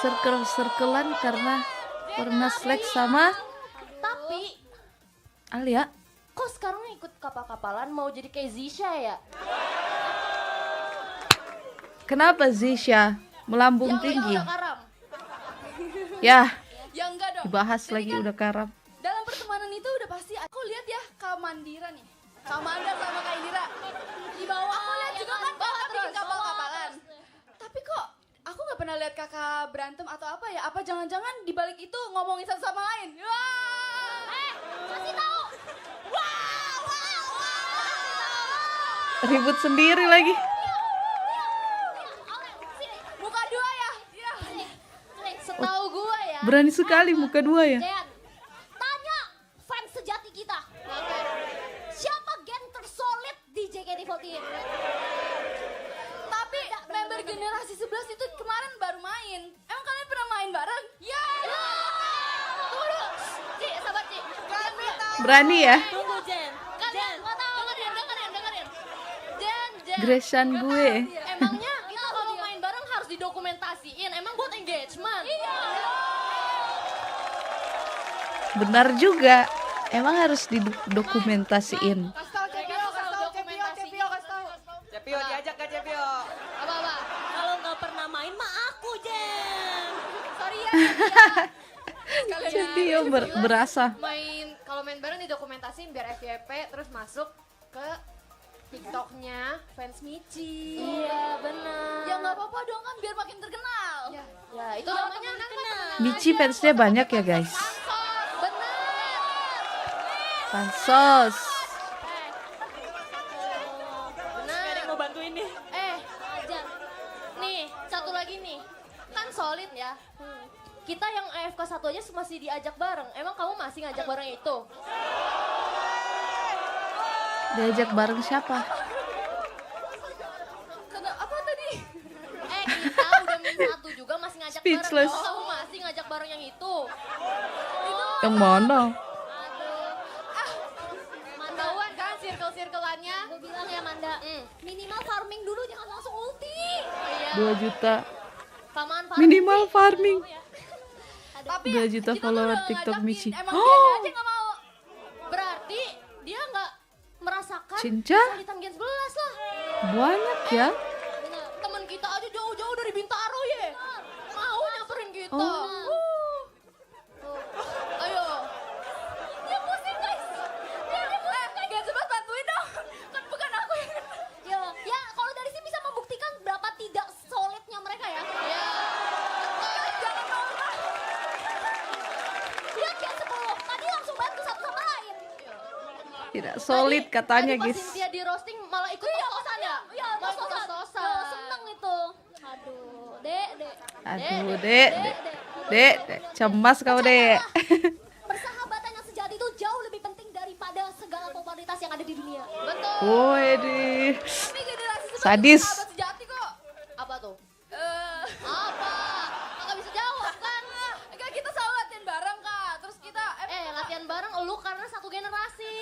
Circle-circlean karena pernah slack sama Tapi Alia. kok sekarang ikut kapal-kapalan mau jadi kayak Zisha ya? Kenapa Zisha melambung Yang tinggi? udah karam. Ya, Ya enggak dong. dibahas Jadi lagi kan udah karam. dalam pertemanan itu udah pasti aku lihat ya Kak Mandira nih. Kak Manda sama Kak Indira. Di bawah. Aku lihat juga kan kakak bikin kapal-kapalan. Tapi kok aku nggak pernah lihat kakak berantem atau apa ya? Apa jangan-jangan di balik itu ngomongin satu sama lain? Wah! Kasih tahu. Ribut sendiri lagi. Muka dua ya? Iya. Setahu gua ya. Berani sekali muka dua ya. Dean, tanya fans sejati kita. Siapa geng tersolid di JKT48? Tapi member generasi 11 itu kemarin baru main. Emang kalian pernah main bareng? Ya. Tunggu dulu. Cik, sabar Cik. Berani ya. Tunggu Jen. Kalian nggak tahu. Dengerin. Jen. Gresan gue. Emangnya kita kalau main bareng harus didokumentasiin, emang buat engagement. Iya. Benar juga. Emang harus didokumentasiin. Kasih tau Cepio, kasih tau. Cepio diajak ke Cepio. Apa? Kalau nggak pernah main mah aku Jen. Sorry ya. Jadi ya berasa. Kalau main bareng didokumentasiin biar FYP terus masuk ke TikToknya fans Michi. Iya, benar. Ya nggak apa-apa dong kan biar makin terkenal. Ya, itu namanya Michi fansnya banyak ya guys. Bener. Pansos. Gak ada yang mau bantuin nih. Jan. Nih, satu lagi nih. Kan solid ya. Kita yang AFK 1 aja masih diajak bareng. Emang kamu masih ngajak bareng itu? Diajak bareng siapa? Apa tadi? Kita udah satu juga masih ngajak Speechless. bareng. Kamu masih ngajak bareng yang itu. Yang mana? Mantauan kan circle-circleannya? Gue bilang ya Manda, minimal farming dulu jangan langsung ulti. 2 juta. Samaan Minimal farming. Tapi 2 juta kita tuh follower udah TikTok ngajakin, Michi. Emang dia aja nggak mau. Berarti dia nggak merasakan Cinca? kesulitan Gen 11 lah. Banyak ya. Temen kita aja jauh-jauh dari Bintaro ya. Mau nyamperin kita. Oh. Ayo. Dia pusing guys. Gak sempat bantuin dong. Kan bukan aku yang Ya kalau dari sini bisa membuktikan berapa tidak solidnya mereka ya. jangan mau. Lihat Gen 10, tadi langsung bantu satu sama lain. Tidak solid katanya Tadi pas guys. Cynthia di roasting malah ikut tos-tosan ya? Iya, Malah ikut tos-tosan. tos-tosan. Tuh, seneng itu. Aduh, Dek. Aduh, Dek. Cemas kau, Dek. Persahabatan yang sejati itu jauh lebih penting daripada segala popularitas yang ada di dunia. Betul. Woi, Tapi generasi 11 sadis. sahabat sejati kok. Apa tuh? Eh, Apa? Nggak bisa jawab kan? Enggak kita selalu latihan bareng kak. Terus kita Latihan bareng lu karena satu generasi.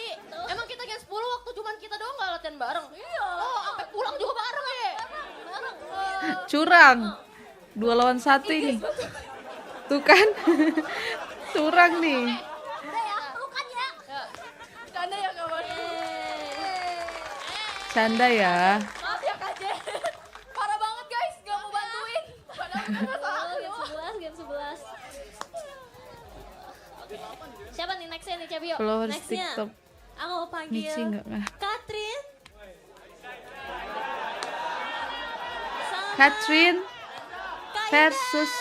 Emang kita Gen 10 waktu cuman kita doang nggak latihan bareng? Iya. Oh, sampai pulang juga bareng ya? Curang. 2 lawan 1 ini. Tuh kan. Curang nih. Udah ya, pelukan ya. canda ya kawan. Canda ya. Maaf ya kak Jen. Parah banget guys, gak mau bantuin. Padahal kita salah. Gen 11. Siapa nih nextnya nih, Cepio? Followers Nextnya. TikTok. Aku mau panggil Michi enggak nggak. Katrin. Katrin versus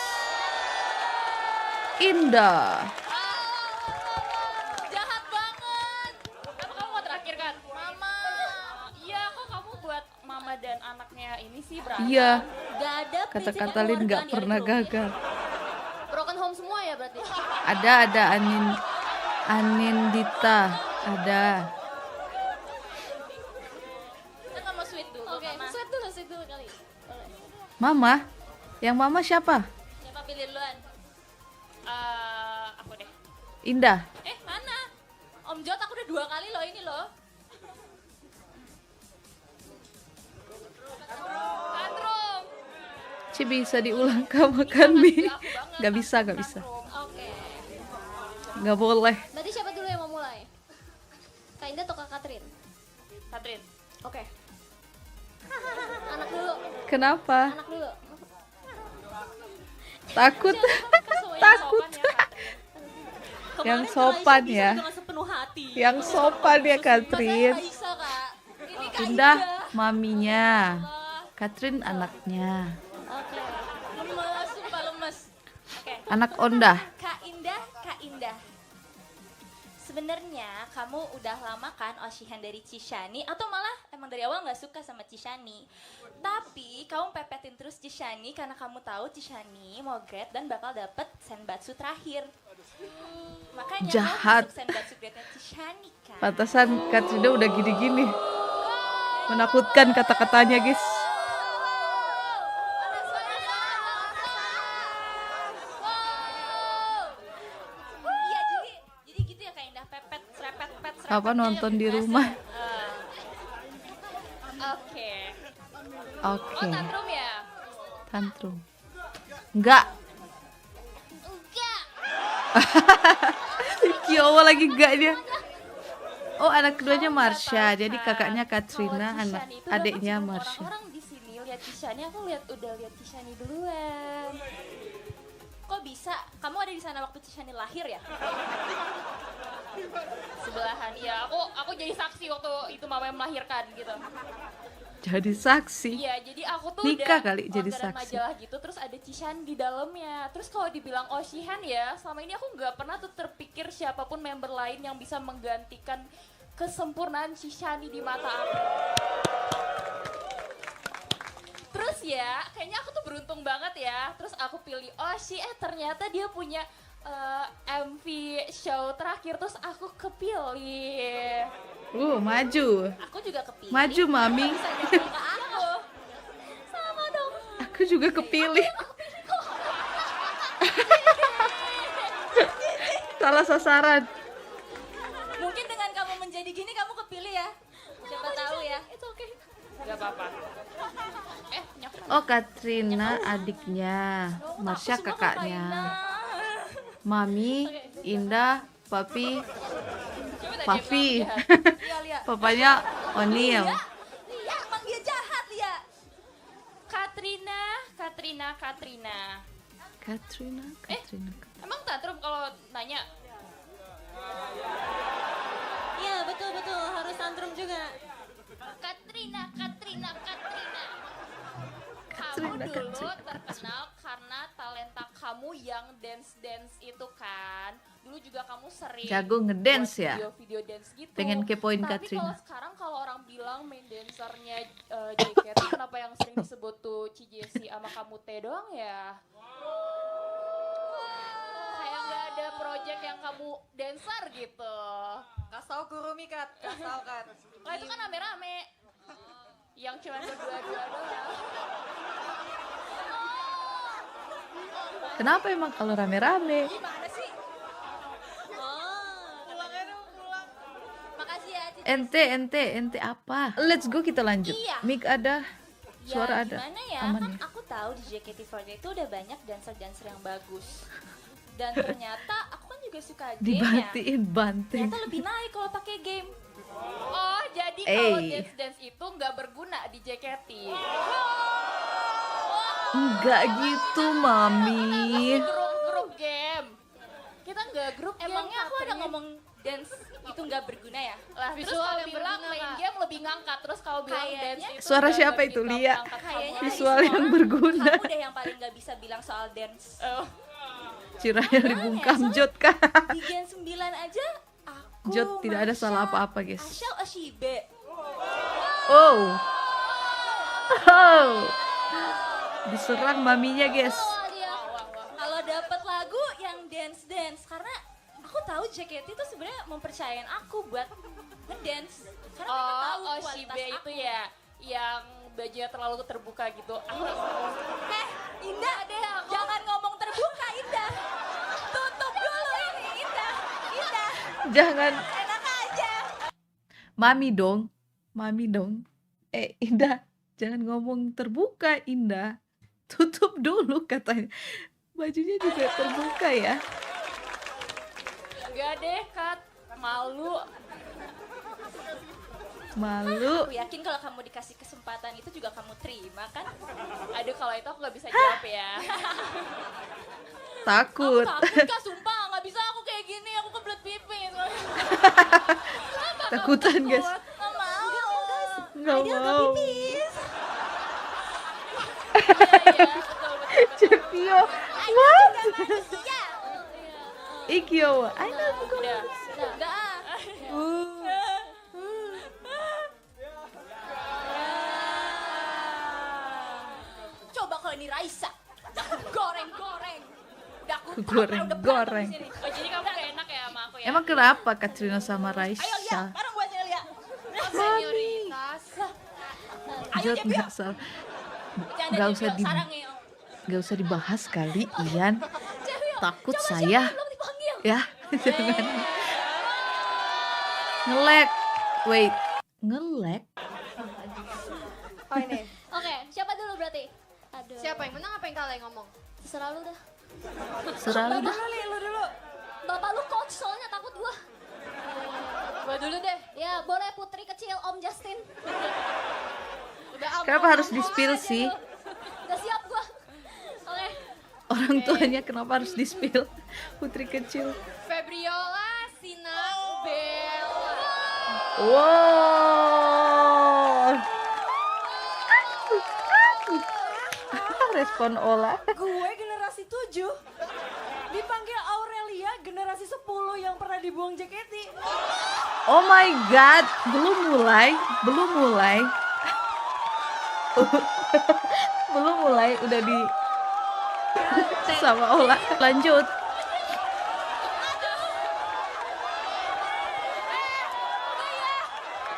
Indah. Jahat banget. Apa kamu mau terakhir kan? Mama. Iya, kok kamu buat mama dan anaknya ini sih berantem? Iya, Gak ada kata-kata Lin nggak pernah gagal. Broken home semua ya berarti? Ada Anindita. Ada. Kita sama sweet dulu. Oke, Mama. sweet dulu kali. Boleh. Mama? Yang mama siapa? Siapa pilih duluan? Aku deh. Indah. Mana? Om Jot aku udah 2 kali loh ini loh. Tantrum. Ci bisa diulang kamu kan, Mi? Gak bisa. Oke. Gak boleh. Berarti siapa dulu yang mau mulai? Kak Indah atau Kak Katrin? Katrin. Oke. Anak dulu. Kenapa? Anak dulu. Takut. Takut. Yang sopan ya. Dengan sepenuh hati. Yang sopan ya, Katrin. Bisa Kak. Ini Kak Indah maminya. Katrin anaknya. Oke. Lemes, sumpah lemes. Anak Ondah. Kak Indah. Sebenarnya kamu udah lama kan osihan dari Cishani atau malah emang dari awal nggak suka sama Cishani? Tapi kamu pepetin terus Cishani karena kamu tahu Cishani mau grade dan bakal dapet senbatsu terakhir. Makanya Jahat. kamu masuk senbatsu grade-nya Cishani kan? Pantasan Katrina udah gini-gini. Menakutkan kata-katanya, guys. Iya, jadi gitu ya Kak Indah, pepet, serepet. Apa nonton di rumah? Oke. Oke. Oh, tantrum ya? Tantrum. Enggak. Kiowa lagi enggak dia. Oh, anak keduanya Marsha. Jadi kakaknya Katrina, Kalau anak Cishani itu adiknya bahkan sebelum Marsha. Orang-orang di sini lihat Cishani, aku udah lihat Cishani duluan. Kok bisa? Kamu ada di sana waktu Cishani lahir ya? Sebelahan. Ya, aku jadi saksi waktu itu mama yang melahirkan gitu. Jadi saksi. Iya, jadi aku tuh Nikah udah kali jadi orderan saksi. majalah gitu, terus ada Chishan di dalamnya. Terus kalau dibilang Oshihan ya, selama ini aku nggak pernah tuh terpikir siapapun member lain yang bisa menggantikan kesempurnaan Chishani di mata aku. Terus ya, kayaknya aku tuh beruntung banget ya. Terus aku pilih Oshi, ternyata dia punya MV show terakhir, terus aku kepilih. Maju. Aku juga kepilih. Maju, Mami. Bisa nyambung ke aku. Sama dong. Aku juga kepilih. Salah sasaran. Mungkin dengan kamu menjadi gini kamu kepilih ya. Siapa tahu ya. Itu oke. Gak apa-apa. Nyokap. Oh, Katrina adiknya. Marsha kakaknya. Mami, Indah, Papi, Papi. Papanya O'Neil. Lia, emang dia jahat, Lia. Katrina. Katrina. Emang tantrum kalau nanya? Iya, betul, harus tantrum juga. Katrina. Katrina, Kamu dulu Katrina. terkenal karena talenta kamu yang dance itu kan. Dulu juga kamu sering Jago ngedance buat ya? Video dance gitu. Pengen kepoin Tapi Katrina. kalau sekarang kalau orang bilang main dancernya JKT kenapa yang sering disebut tuh Cijesi sama kamu Teh doang ya? Kayak nggak ada project yang kamu dancer gitu. Kasih tau Kurumi, Kat. Kasih tau, Kat. Kalau itu kan rame-rame. Yang cuma berdua-dua doang. Kenapa emang kalau rame-rame? Gimana sih? Pulangnya dong, pulang. Makasih ya Cici. Ente apa? Let's go, kita lanjut. Iya. Mic ada, suara ada. Gimana ya? Aman Kan ya? aku tahu di JKT48 itu udah banyak dancer-dancer yang bagus. Dan ternyata aku kan juga suka game ya. Dibatiin banteng. Ternyata lebih naik kalau pakai game. Oh, jadi kalau Eh. dance-dance itu nggak berguna di JKT. Enggak gitu, Mami. Grup game. Kita nggak grup game. Emangnya aku ada Katrin. ngomong dance itu nggak berguna ya? Lah, terus Visual kalau yang bilang berguna, main Kak. game lebih ngangkat, terus kalau bilang Kayaknya dance itu Suara nggak siapa itu, gitu Lia? ngangkat Kayaknya kamu. Visual dari yang semua berguna. Kamu deh yang paling nggak bisa bilang soal dance. Oh. Ciraya dibungkam Jot kah? Di Gen 9 aja aku Jot tidak ada Marsha, salah apa-apa, guys. Ashel Ashibe. Oh. Oh. Diserang maminya, guys. Oh, dia kalau dapat lagu yang dance karena aku tahu tahu JKT itu sebenarnya mempercayain aku buat ngedance. Karena mereka tahu kualitas Shibe aku. itu ya yang bajunya terlalu terbuka gitu. Indah deh, jangan ngomong terbuka, Indah. Tutup dulu ini, Indah. Indah, Jangan enak aja. mami dong. Indah, jangan ngomong terbuka, Indah. Tutup dulu katanya. Bajunya juga terbuka ya. Enggak deh, Kat. Malu. Aku yakin kalau kamu dikasih kesempatan itu juga kamu terima kan? Aduh, kalau itu aku nggak bisa jawab ya. Takut. Takut Kak, sumpah nggak bisa aku kayak gini, aku kebelet pipis. Takutan guys. Nggak mau. Nggak mau. Iya, Cepio. What? Iya. Ikyo. I know. udah. Udah. Coba kalau ini Raisa, goreng-goreng. Udah aku Goreng-goreng. Oh, jadi kamu gak enak ya sama aku ya? Emang kenapa Katrina sama Ayo lihat, Raisa? bareng gue aja lihat. Senioritas. Jod nggak salah. Nggak usah di, nggak usah dibahas kali, Ian. Takut saya. Belum dipanggil. Ya, jangan. Ngelek. Wait, ngelek. Oh ini. Oke, siapa dulu berarti? Aduh. Siapa yang menang apa yang kalah yang ngomong? Terserah lu dah. Serah lu dah. Lu dulu. Bapak lu coach soalnya takut gua. Gua dulu deh. Ya, boleh putri kecil Om Justin. Udah Kenapa harus di-spill sih? Udah siap gua. Oke. Orang tuanya kenapa harus di-spill? Putri kecil. Febriola, Sina, Bella. Wow. Respon Ola. Gue generasi 7. Dipanggil Aurelia generasi 10 yang pernah dibuang JKT. Oh my god, belum mulai. Belum mulai udah di sama Ola. Lanjut.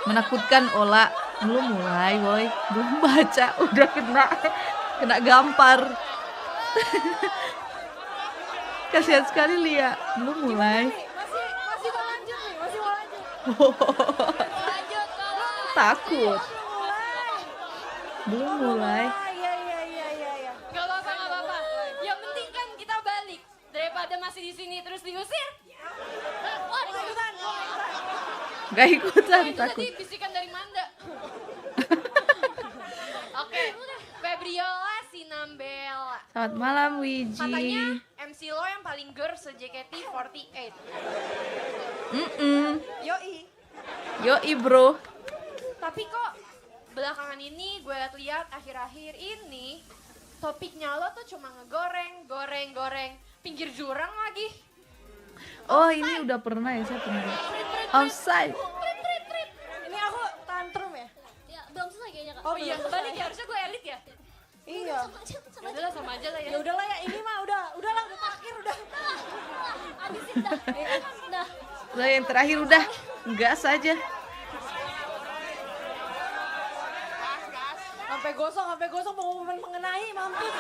Menakutkan Ola. Belum mulai, boy. Belum baca, udah kena gampar. Kasihan sekali Lia. Belum mulai. Masih mau lanjut nih, masih mau lanjut. Lanjut kalau Takut. Belum mulai. Iya. Gak apa-apa. Yang penting kan kita balik. Daripada masih di sini terus diusir. Wah, ikutan. Gak ikutan, Itu takut. tadi bisikan dari Manda. Oke, Febriola, Sinambela. Selamat malam Wiji. Katanya MC lo yang paling girls se-JKT48. Yoi bro. Tapi kok belakangan ini gue lihat akhir-akhir ini topiknya lo tuh cuma ngegoreng, pinggir jurang lagi. Oh ini udah pernah ya, saya pernah. Outside. Ini aku tantrum ya? ya belum selesai kayaknya Kak. Oh iya, Balik ya, harusnya gue elit ya. Iya. Sama aja. Udahlah sama aja lah ya. Ya udahlah ya, ini mah udahlah terakhir udah. Habisin dah. Dah. Udah yang terakhir udah. Gas aja. Sampai gosong pengumuman mengenai mampus.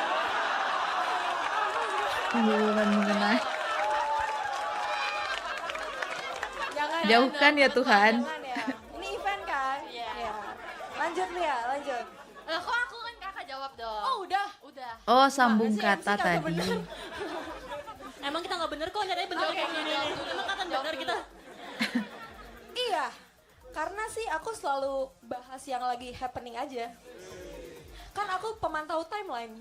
Bukan mengenai. Jangan. Jauhkan ya Tuhan. Jangan ya. Ini event kan? Iya. Lanjut Lia, lanjut. Lah kok aku kan kakak jawab dong. Oh udah. Oh sambung Mana sih, kata MC kagak tadi. bener. Emang kita nggak bener kok, nyatanya bener kok. Emang kan bener kita. Iya. Karena sih aku selalu bahas yang lagi happening aja. Kan aku pemantau timeline.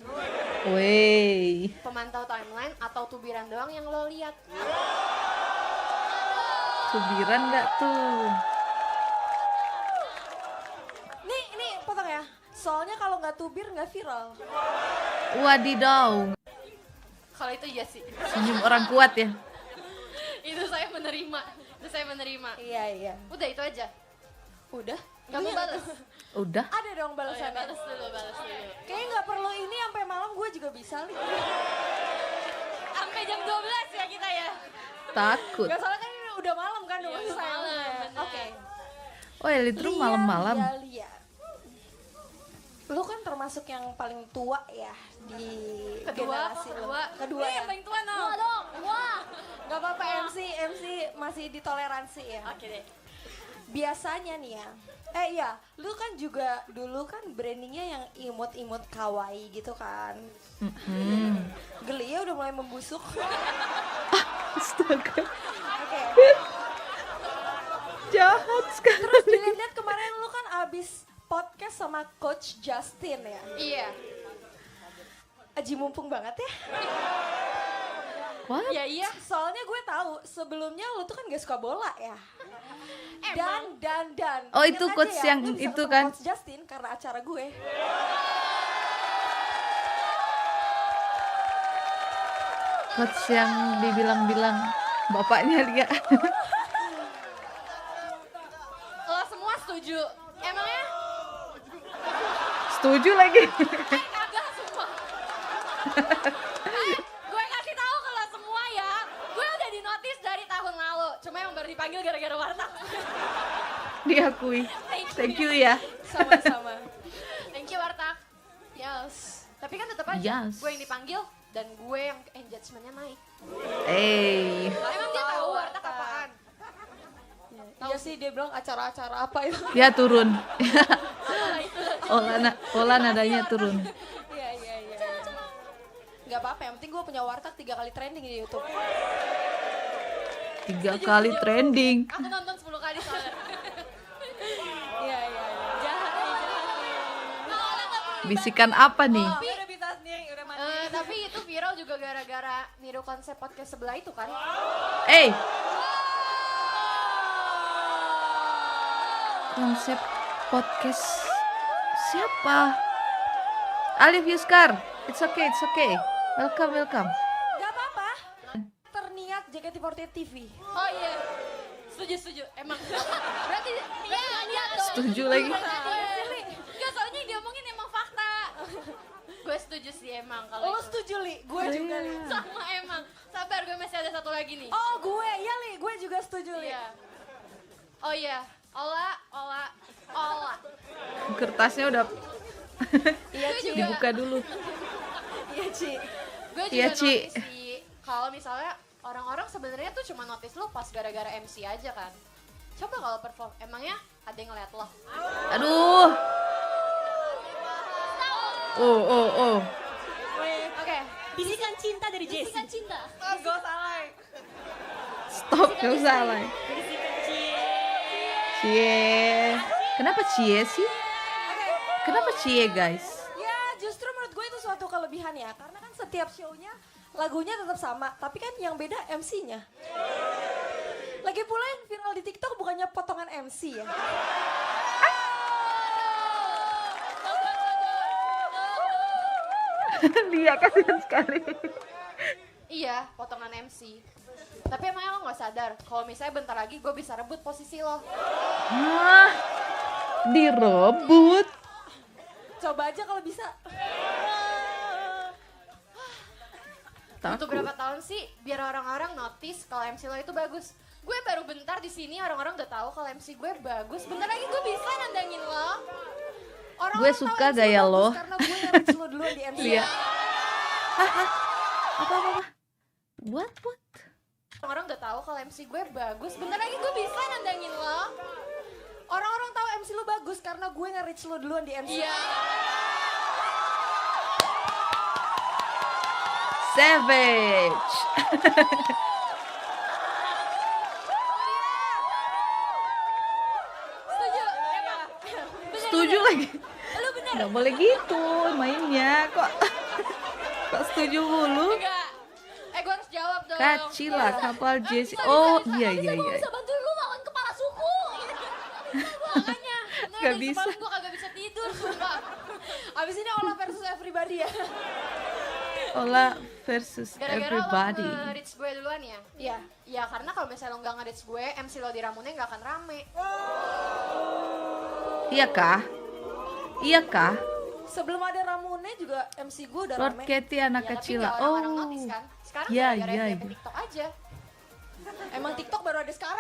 Wey. Pemantau timeline atau tubiran doang yang lo lihat. Subiran nggak tuh? Nih potong ya. Soalnya kalau nggak tubir nggak viral. Wadidaw. Kalau itu iya sih. Senyum orang kuat ya. Itu saya menerima. Iya. Udah itu aja. Udah. Kamu balas. Udah. Ada dong balasannya. Balas dulu. Kayaknya nggak perlu ini sampai malam gue juga bisa nih. Sampai jam 12 ya kita ya. Takut. Gak salah kan ini udah malam kan udah Iya, selesai. malam, bener. Oke. Oh, Elite Room malam-malam. Lia. Lu kan termasuk yang paling tua ya di generasi lu. Kedua ya. Yang paling tua no. Wah dong, wah. Gak apa-apa MC masih ditoleransi ya. Oke deh. Biasanya nih ya. Iya, lu kan juga dulu kan brandingnya yang imut-imut kawaii gitu kan. Geli ya udah mulai membusuk. Astaga, Oke. jahat sekali. Terus dilihat kemarin lu kan abis podcast sama Coach Justin ya. Iya. Aji mumpung banget ya. What? Ya iya, soalnya gue tahu sebelumnya lu tuh kan gak suka bola ya. Dan. Oh, Ingat itu aja coach ya, yang lu bisa itu ketemu kan? Coach Justin karena acara gue. Coach yang dibilang-bilang bapaknya Lia. Lo semua setuju? Emangnya? Setuju lagi. Kagak semua. Gue kasih tahu ke lo semua ya. Gue udah di notice dari tahun lalu. Cuma yang baru dipanggil gara-gara warteg. Diakui. Thank you ya. Sama-sama. Thank you warteg. Yes. Tapi kan tetap aja Yes. gue yang dipanggil dan gue yang engagementnya naik. Emang Dia tahu warteg apaan? Iya sih dia bilang acara-acara apa itu. dia turun. Olah nadanya turun. Iya. Gak apa-apa, yang penting gue punya warteg 3 kali trending di YouTube. 3 kali trending. Aku nonton 10 kali soalnya. Iya. Jahat nih. Bisikan apa nih? Udah bisa sendiri, udah mati. Tapi itu viral juga gara-gara niru konsep podcast sebelah itu kan. Konsep podcast siapa? Alif Yuskar. It's okay. Welcome. Gak apa-apa. Terniat JKT48 TV. Oh iya. Setuju. Emang. Berarti iya niat dong. Setuju lagi. Enggak, soalnya yang diomongin emang fakta. Gue setuju sih emang kalau Lo itu. setuju Li? Gue juga Li. Sama emang. Sabar, gue masih ada satu lagi nih. Oh gue, ya Li, gue juga setuju Li. Iya. Oh iya. Ola. Kertasnya udah Iya Ci. dibuka dulu. Iya Ci. Gue juga Iya, Ci. notice sih. Kalau misalnya orang-orang sebenarnya tuh cuma notice lo pas gara-gara MC aja kan. Coba kalau perform, emangnya ada yang ngeliat lo? Aduh. Oh. Oke. Bisikan cinta dari Jessie. Bisikan cinta. Gue salah. Stop, gak usah lah. Bisikan cinta. Cie. Kenapa cie sih? Kenapa cie guys? Ya justru menurut gue itu suatu kelebihan ya. Karena kan setiap show-nya lagunya tetap sama. Tapi kan yang beda MC-nya. Lagi pula yang viral di TikTok bukannya potongan MC ya. Dia kasihan sekali. Iya, potongan MC. Tapi emangnya lo gak sadar, kalau misalnya bentar lagi gue bisa rebut posisi lo. Hah? Direbut? Coba aja kalau bisa. Untuk Takut. berapa tahun sih biar orang-orang notice kalau MC lo itu bagus. Gue baru bentar di sini orang-orang udah tahu kalau MC gue bagus. Bentar lagi gue bisa nandangin lo. Gue suka gaya lo. Karena gue nge-reach lo duluan di MC. Iya. Apa? What? Orang-orang udah tahu kalau MC gue bagus. Bentar lagi gue bisa nandangin lo. Orang-orang tahu MC lo bagus karena gue nge-reach lo duluan di MC. Iya. Savage. Setuju? Emang. Setuju lagi. Gak boleh gitu mainnya. Kok setuju mulu? Enggak. Gue harus jawab dong. Kacila kapal Jessie. Oh iya. Bisa bantuin lu lawan kepala suku. Makanya. Nah, Gak dari bisa. semalam gue kagak bisa tidur, sumpah. Abis ini Ola versus everybody ya. Ola versus Gara-gara everybody. lo nge-reach gue duluan ya? Iya. Ya karena kalau misalnya lo nggak nge-reach gue, MC lo di Ramunnya nggak akan rame. Iya kah? Sebelum ada Ramune juga MC gue udah Lord rame. Katy anak Ya, kecil. tapi nggak orang-orang notice kan? Sekarang Iya, gara-gara iya, FYP iya. TikTok aja. Emang TikTok baru ada sekarang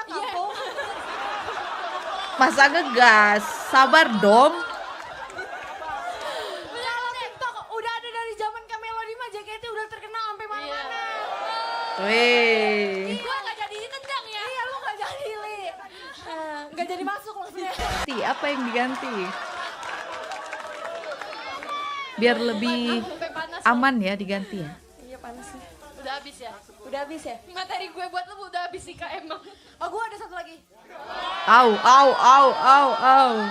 Masa ngegas? Sabar dong. Kalau TikTok udah ada dari zaman Kamelody mah JKT udah terkenal sampai mana-mana. Weh. Gua nggak jadi ditendang ya. Iya, lu nggak jadi, Li. Nggak jadi masuk maksudnya. Apa yang diganti? Biar lebih aman ya diganti ya. Iya panas sih. Udah habis ya? Udah habis ya? Materi gue buat lu udah habis sih Kak emang. Oh, gua ada satu lagi. Au.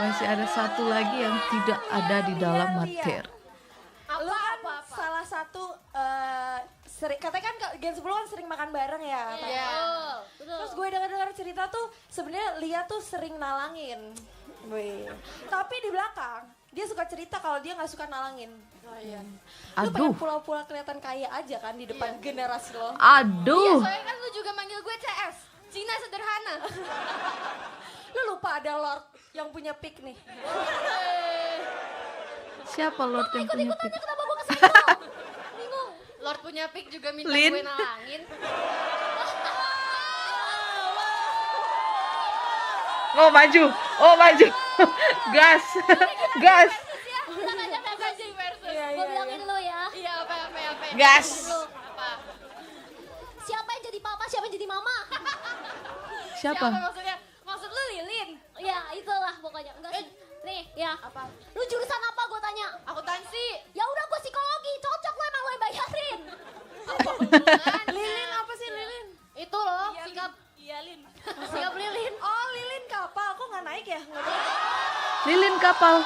Masih ada satu lagi yang tidak ada di dalam materi. Lu kan salah satu sering katanya kan Gen 10 kan sering makan bareng ya. Iya. Terus gue dengar cerita tuh sebenarnya Lia tuh sering nalangin. Wih. Tapi di belakang dia suka cerita kalau dia nggak suka nalangin. Oh iya. Lu pengen Aduh. pura-pura kelihatan kaya aja kan di depan generasi lo. Aduh. Soalnya kan lu juga manggil gue CS. Cina sederhana. Lu lupa ada Lord yang punya pick nih. Siapa Lord yang punya pick? Kenapa gue kesenggol? Bingung. Lord punya pick juga minta Lin. gue nalangin. Oh maju. Gas. Kita ngajak versus. Gue bilangin lu ya. Iya apa. Gas. Apa? Siapa yang jadi papa, siapa yang jadi mama? Siapa? maksudnya? Maksud lu Lilin? Ya itulah pokoknya. Enggak sih. Nih ya. Apa? Lu jurusan apa gue tanya? Akuntansi. Ya udah gue psikologi. Cocok lu emang lu yang bayarin. Lilin apa sih Lilin? Itu loh, sikap Iya, Lin. Siap Lilin. Oh Lilin kapal, kok nggak naik ya? Nggak tahu. Lilin kapal.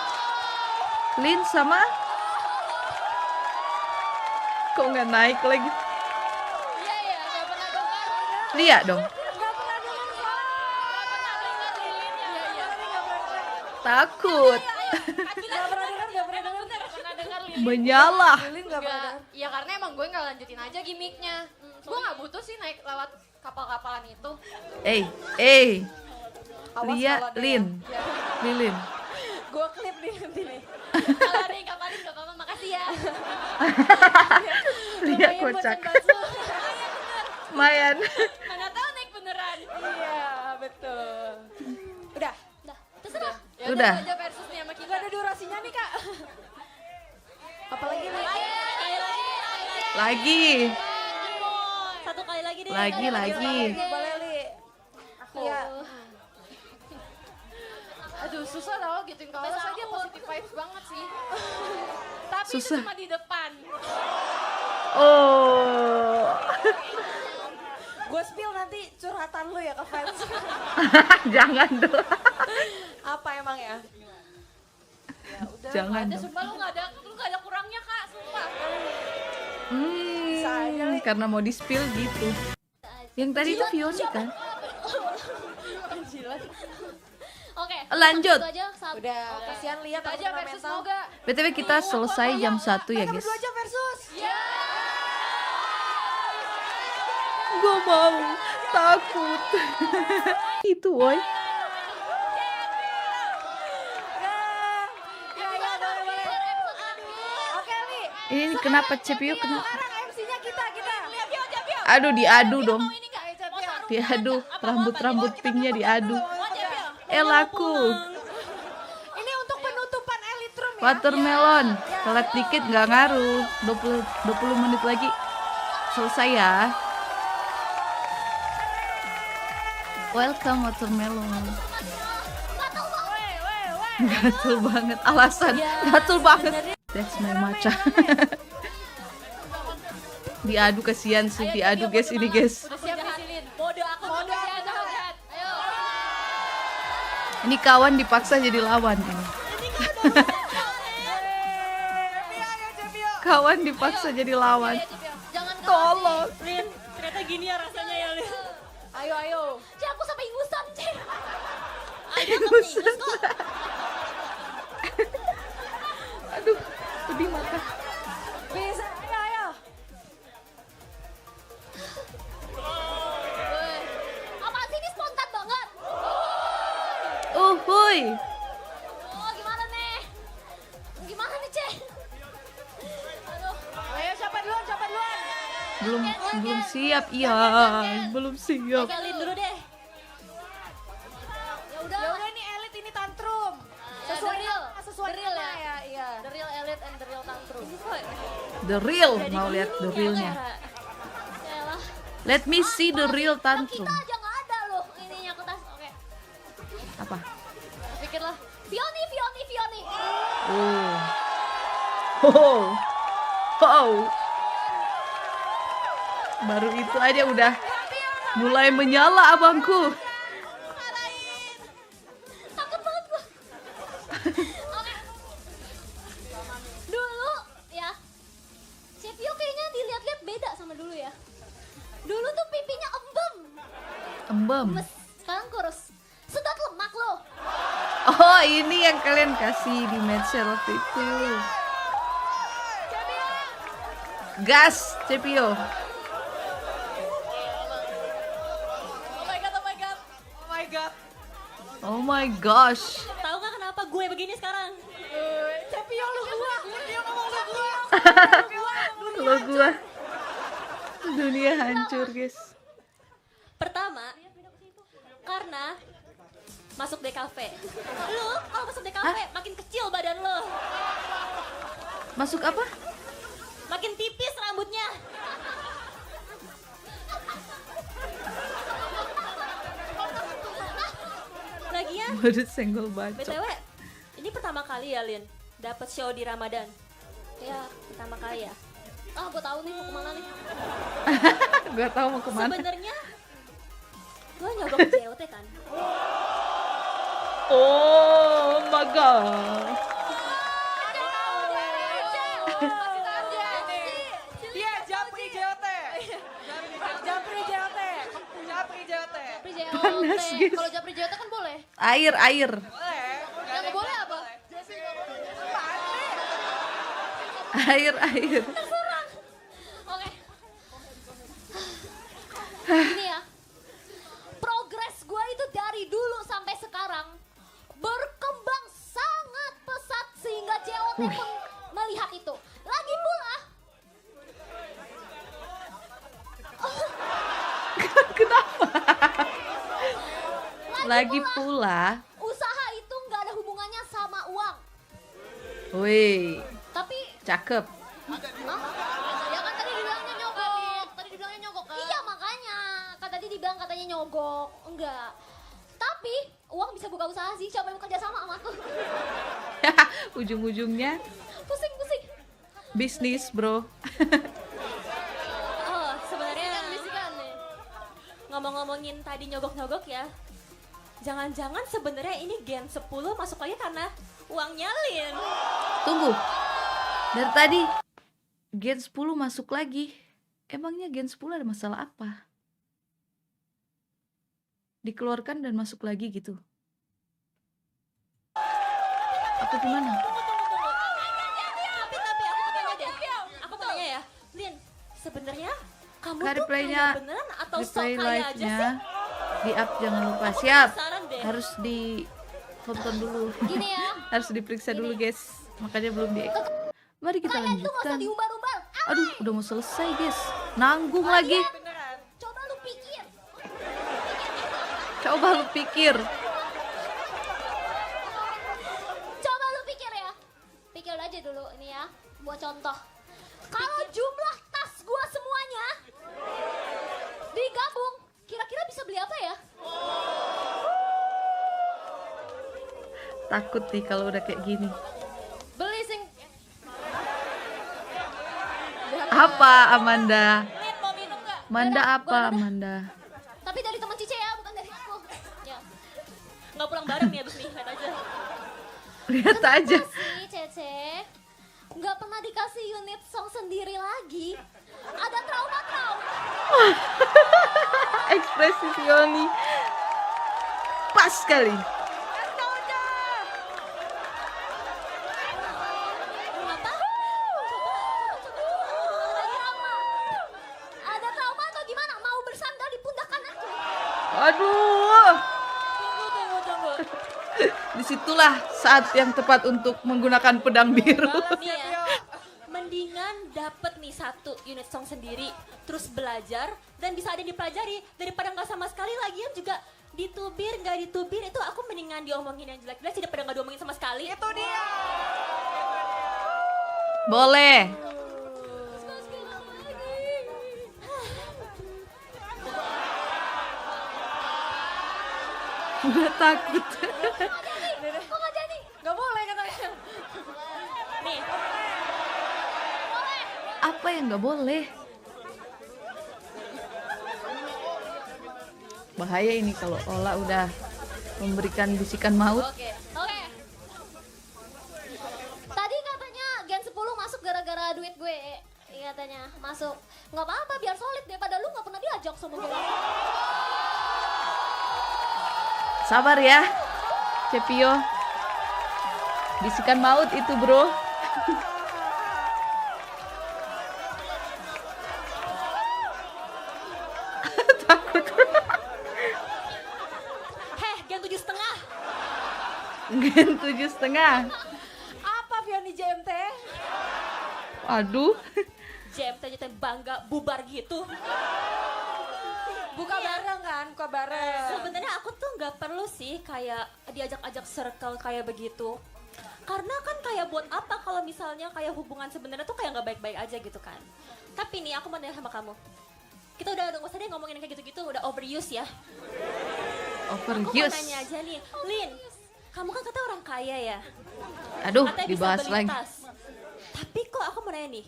Lin sama? Kok nggak naik lagi? Iya, gak pernah dengar. Lia dong. Nggak pernah dengar suara. Takut. Nggak pernah dengar. Menyala. Lilin nggak pernah dengar. Ya karena emang gue gak lanjutin aja gimmicknya. Gue gak butuh sih naik lewat kapal-kapalan itu. Awas Lia, kalau ada Lin. yang- Lilin. Gue klip nih nanti nih. Kalau nih kapalin gak apa-apa, makasih ya. Lia kocak. Mayan. Mana tahu naik beneran. Iya betul. Udah. Terserah. Ya Udah. aja versus nih sama kita. Nggak ada durasinya nih kak. Apalagi nih? Lagi. Satu kali lagi deh. Lagi. Boleh Li. Iya. Aduh susah tau gituin kalau aja positive vibes banget sih. Tapi Susah. itu cuma di depan. Oh. Gue spill nanti curhatan lu ya ke fans. Jangan dong. Apa emang ya? Ya udah. Jangan Ada dong. sumpah lu gak ada kurangnya kak, sumpah. Bisa aja, Li. Karena mau di-spill gitu. Yang tadi itu Fioni kan? Oke. Lanjut. Itu aja. Udah. Kasihan lihat Itu aja versus semoga. BTW kita selesai jam 1 ya Mereka guys. berdua aja versus. Gue mau. Takut. Itu woy. Ya boleh. Oke Li. Ini kenapa CPU kenapa? Sekarang MC-nya kita. Aduh diadu dong. Ini gak? Diadu. Rambut pinknya diadu. Laku. Ini untuk penutupan Elite Room ya. Watermelon. Telat dikit nggak ngaruh. 20 menit lagi selesai ya. Welcome watermelon. Gatul banget. Alasan gatul banget. That's my matcha. Diadu kasihan sih diadu guys ini guys. Udah siap nih Silin. Mode aku. Mode aku. Ayo. Ini kawan dipaksa jadi lawan ini. Kawan dipaksa jadi lawan. Jangan Tolong. Lin, ternyata gini ya rasanya ya, Lin. Ayo. Cek aku sampai ingusan cek. Aduh, pedih mata. Bisa. Ayo. Apaan sih ini spontan banget? Uhuy. Oh gimana nih? Gimana nih cek? Aduh. Ayo siapa duluan? Belum siap. Iya, belum siap. Oke, Lin dulu deh. Ya udah. Ya udah nih Elite The real. sesuai The real nama ya. ya. Iya. The real elite and the real tantrum. The real, Jadi mau lihat the ini ya, realnya. Clara. Yaelah. Let me see the real Yang tantrum. kita aja nggak ada loh ininya kertas. Oke. Apa? Pikirlah. Fioni. Oh. Oh. Oh. Baru itu aja udah mulai menyala abangku. Takut banget gua. Oke. Dulu ya. Cepio kayaknya dilihat-lihat beda sama dulu ya. Dulu tuh pipinya Embem. gemes. Sekarang kurus. Sedot lemak loh. Oh, ini yang kalian kasih di medshare waktu itu. Gas, Cepio. Oh my god. Oh my gosh. Tahu nggak kenapa gue begini sekarang? Cepio lu gua. Cepio ngomong lu gua. Lo gua. Dunia hancur, guys. Pertama, karena masuk DKV. Lu kalau masuk DKV makin kecil badan lo, Masuk apa? makin tipis rambutnya. Lagian, Badut senggol bacok. BTW, ini pertama kali ya Lin dapat show di Ramadan. Ya, pertama kali ya. Ah, gue tahu nih mau kemana nih. Gak tahu mau kemana. Sebenarnya gue nyogok JOT kan. Oh my god. Iya, Japri JOT. Japri JOT. Japri JOT. Japri JOT. Panas, guys. Kalau Japri JOT kan boleh. Air. Boleh. Yang nggak boleh apa? Air. Oke. Gini ya. Progres gue itu dari dulu sampai sekarang berkembang sangat pesat sehingga JOT pun melihat itu. Lagi pula Lagi pula. usaha itu nggak ada hubungannya sama uang. Wih, Tapi cakep. ya kan tadi dibilangnya nyogok. Tadi dibilangnya nyogok kan? Iya makanya. Kan tadi dibilang katanya nyogok. Enggak. Tapi uang bisa buka usaha sih. Siapa yang mau kerja sama aku? Ujung-ujungnya Pusing. bisnis, bro. Oh, sebenarnya Bisikan nih. ngomong-ngomongin tadi nyogok-nyogok ya. Jangan-jangan sebenarnya ini Gen 10 masuk lagi karena uangnya Lin. Tunggu. Dari tadi Gen 10 masuk lagi. Emangnya Gen 10 ada masalah apa? Dikeluarkan dan masuk lagi gitu. Apa gimana? Tapi aku mau tanya deh. Aku mau tanya ya. Lin, sebenarnya kamu Kak, tuh replaynya, kaya beneran atau sok replay kaya aja live-nya sih? di up jangan lupa. Aku Siap. penasaran deh. Harus ditonton dulu. Gini ya. Harus diperiksa dulu, guys. Makanya belum di. Mari kita Kalian tuh nggak usah lanjutkan. diumbar-umbar. Aduh, udah mau selesai, guys. Nanggung lagi. Beneran. Coba lu pikir. Coba lu pikir. Coba lu pikir ya. Pikir aja dulu ini ya. Buat contoh. Kalau jumlah tas gua semuanya digabung, kira-kira bisa beli apa ya? Takut nih kalau udah kayak gini. Beli sing Apa, Amanda? Lin mau minum nggak? Amanda Gua apa, ada. Amanda? tapi dari teman Cice ya, bukan dari aku. Ya. Nggak pulang bareng nih abis nih, lihat aja. Lihat aja. Kenapa sih Cece? Nggak pernah dikasih unit song sendiri lagi. Ada trauma-trauma. Ekspresi Fioni. Pas sekali. Apa? Lagi trauma. Ada trauma atau gimana? Mau bersandar di pundak kananku? Aduh. Tunggu. Disitulah saat yang tepat untuk menggunakan pedang biru. Nih ya, mendingan dapet nih satu unit song sendiri, terus belajar dan bisa ada yang dipelajari daripada nggak sama sekali lagian juga ditubir, nggak ditubir itu aku mendingan diomongin yang jelek-jelek daripada nggak diomongin sama sekali. Itu dia. Boleh. Udah takut. Kok nggak jadi? Gak boleh katanya. Nih, Apa yang nggak boleh? Bahaya ini kalau Ola udah memberikan bisikan maut. Oke. Tadi katanya Gen 10 masuk gara-gara duit gue. Iya katanya masuk. Nggak apa-apa biar solid daripada lu nggak pernah diajak sama gue. Sabar ya, Cepio. Bisikan maut itu, bro. Takut. Gen 7,5. Gen 7,5. Apa Vianney JMT? Aduh. JMT aja bangga bubar gitu. Buka bareng kan, buka bareng. Sebenarnya aku tuh nggak perlu sih kayak diajak-ajak circle kayak begitu. Karena kan kayak buat apa kalau misalnya kayak hubungan sebenarnya tuh kayak nggak baik-baik aja gitu kan. Tapi nih aku mau nanya sama kamu. Kita udah nggak usah deh ngomongin kayak gitu-gitu, udah overuse ya. Aku mau Overuse. nanya aja nih, Lin, kamu kan kata orang kaya ya. Aduh, Katanya bisa dibahas beli lagi. tas. Tapi kok aku mau nanya nih,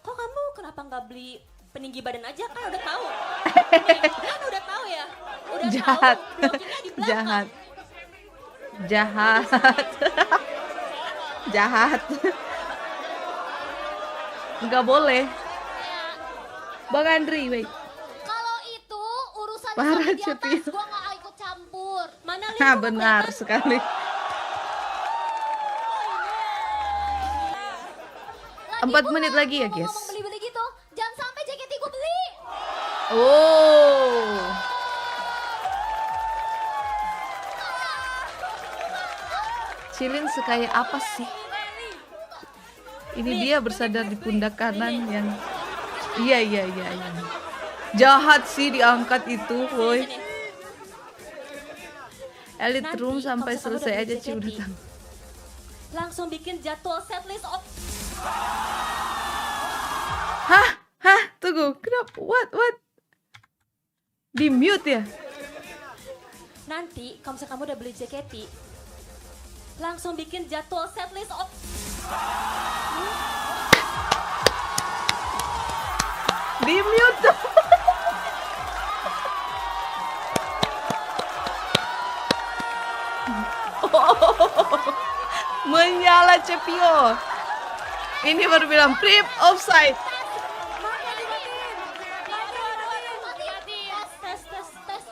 kok kamu kenapa nggak beli peninggi badan aja kan udah tahu. Kan udah tahu ya. Udah Jahat. tahu blokingnya di belakang. Jahat. Jahat. Jahat. Nggak boleh. Bang Andri, wait. Kalau itu urusannya Parah, sama di atas, Cepio. gue nggak ikut campur. Mana Lin? Nah, kok benar kelihatan? sekali. Lagi 4 pula, menit lagi ya, ngomong-ngomong guys. beli-beli gitu, jangan sampai JKT gue beli. Oh. Cilin sekaya apa sih? Ini dia bersandar di pundak kanan yang iya. Jahat sih diangkat itu, woi. Sini. Elite Nanti, room sampai kalau kamu selesai udah aja beli Ci udah JKT, tahu. langsung bikin jadwal setlist of Hah, tunggu. Kenapa? What? Di mute ya? nanti kalau misalnya kamu udah beli JKT langsung bikin jadwal setlist of Di mute. Menyala Cepio. Ini baru bilang prip offside. Tes.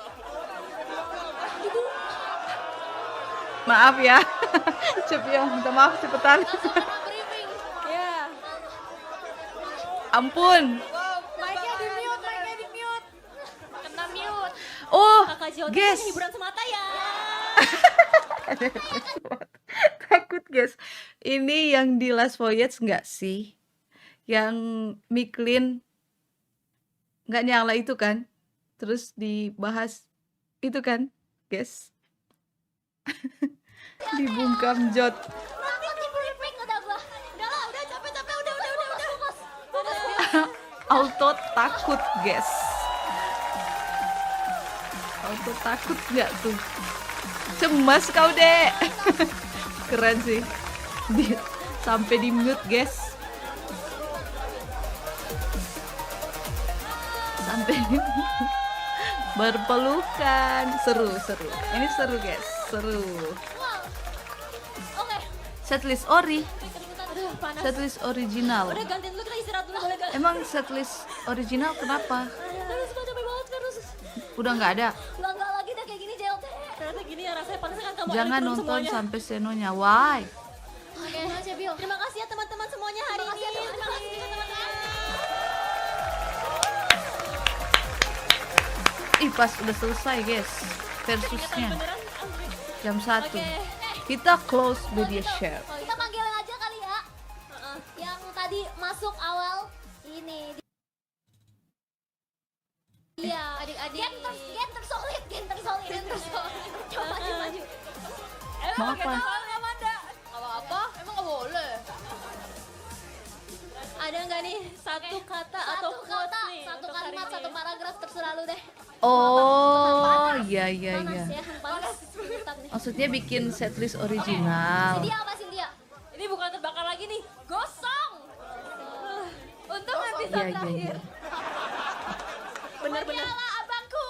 Maaf ya. Cepio, minta maaf cepetan. Kena briefing. Ya. Ampun. Mic-nya di mute. Kena mute. Oh, kakak Jota guys. hanya hiburan semata ya. Takut guys. Ini yang di Last Voyage nggak sih? Yang Miklin nggak nyala itu kan? Terus dibahas itu kan, guys? Dibungkam Jot. Nanti di briefing udah gua. Udah capek udah. Auto takut, guys. Auto takut nggak tuh? Cemas kau, Dek. Keren sih. Sampai di mute, guys. Sampai di berpelukan. Seru. Ini seru, guys. Seru. Oke. Setlist ori. Aduh panas. Setlist original. Udah gantiin dulu kita istirahat dulu boleh gak? Emang setlist original kenapa? Terus capek banget terus. Udah nggak ada. Enggak lagi dah kayak gini JLT. Ternyata gini ya rasanya panas kan kamu Jangan elite room nonton semuanya. sampai senonya. Why? Oke, Cepio. Terima kasih ya teman-teman semuanya hari Terima kasih ya, ini. teman-teman. Terima kasih juga teman-teman. Ih, pas udah selesai, guys. Versusnya Beneran jam 1. Oke. Kita close media share. Kita panggilin aja kali ya. Yang tadi masuk awal ini. Iya, Adik-adik. Gen tersolid. Mau apa? Kalau apa? Emang nggak boleh. Ada nggak nih satu kata atau Satu quotes kata, nih satu untuk hari kalimat, ini? satu paragraf terserah lu deh. Oh, iya iya Panas iya. ya, panas. Mantap nih. Maksudnya bikin setlist original. Cynthia apa Cynthia? Ini bukan terbakar lagi nih. Gosong. Untung Iya episode iya terakhir. iya. Bener-bener. Nyala abangku.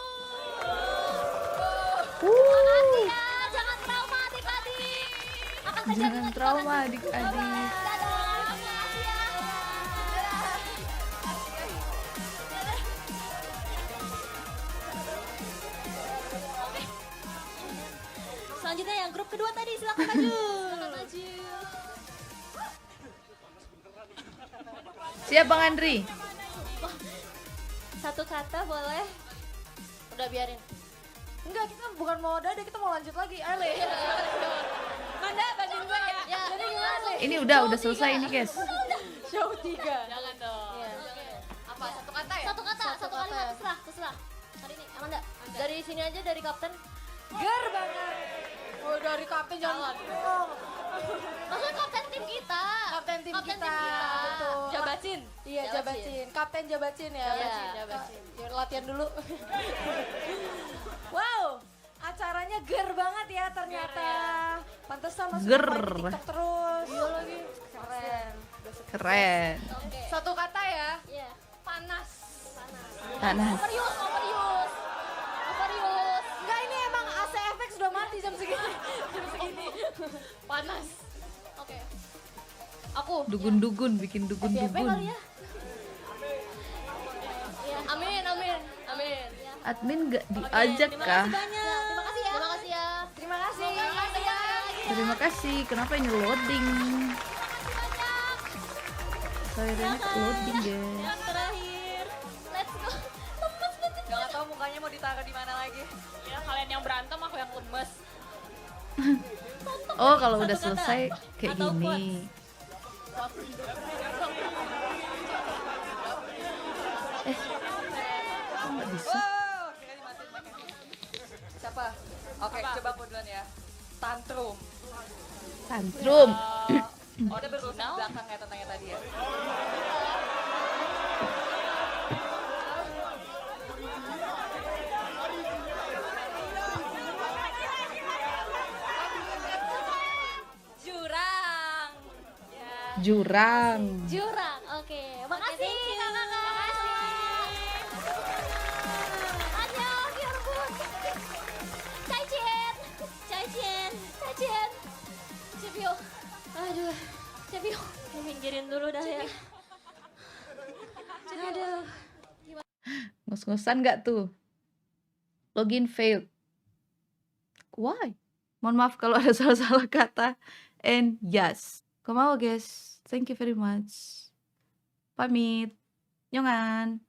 Wuh, Ya, jangan trauma adik-adik. Akan terjadi jangan lagi trauma panas. adik-adik. Dadah. Makasih ya. Selanjutnya yang grup kedua tadi silakan maju. Siap Bang Andri? Satu kata boleh. Udah biarin. Enggak, kita bukan mau dadah, kita mau lanjut lagi. Ayo, Le. Manda bantuin gue ya. Ya, Jadi gimana, Le? Ini udah selesai ini guys. Show 3. Jangan dong. Iya. Apa, satu kata ya? Satu kata, satu kalimat terserah. Hari ini Amanda. Dari sini aja dari kapten. Ger banget. Oh, dari kapten jangan. Oh, Maksudnya kapten tim kita. kapten tim kita. Betul. Jabatin. Iya, Jabatin. Kapten Jabatin ya. Jabatin. Yuk latihan dulu. Wow, acaranya ger banget ya ternyata. Pantesan masuk Ger. di TikTok terus. Iya lagi. Keren. Keren. Satu kata ya. Iya. Panas. Panas. Overius. Enggak, ini emang AC efek sudah mati jam segini. Panas. Oke. Aku. Dugun-dugun, bikin FYP dugun-dugun. kali ya. Iya. Amin. Admin gak diajak kah? Banyak. Terima kasih ya. Terima kasih. Terima kasih. Kenapa ini loading? Kayaknya loading guys. Yang terakhir. Let's go. Jangan tahu mukanya mau ditaruh di mana lagi. Ya kalian yang berantem aku yang lemes. Oh kalau udah Satu kata selesai kayak atau gini. Kok nggak bisa? Oh, kira dimatiin makanya. Siapa? Oke, coba aku duluan ya. Tantrum. Tantrum. Oh, udah berurusan di belakang ya tentangnya tadi ya. Jurang. Jurang. Jurang. Oke. Makasih kakak-kakak. Annyeong, Yerbun. Caijian. Cepio. Aduh. Cepio. Minggirin dulu dah ya. Aduh. Ngos-ngosan nggak tuh? Login failed. Why? Mohon maaf kalau ada salah-salah kata. And yes. Komawa guys. Thank you very much. Pamit. Nyongan.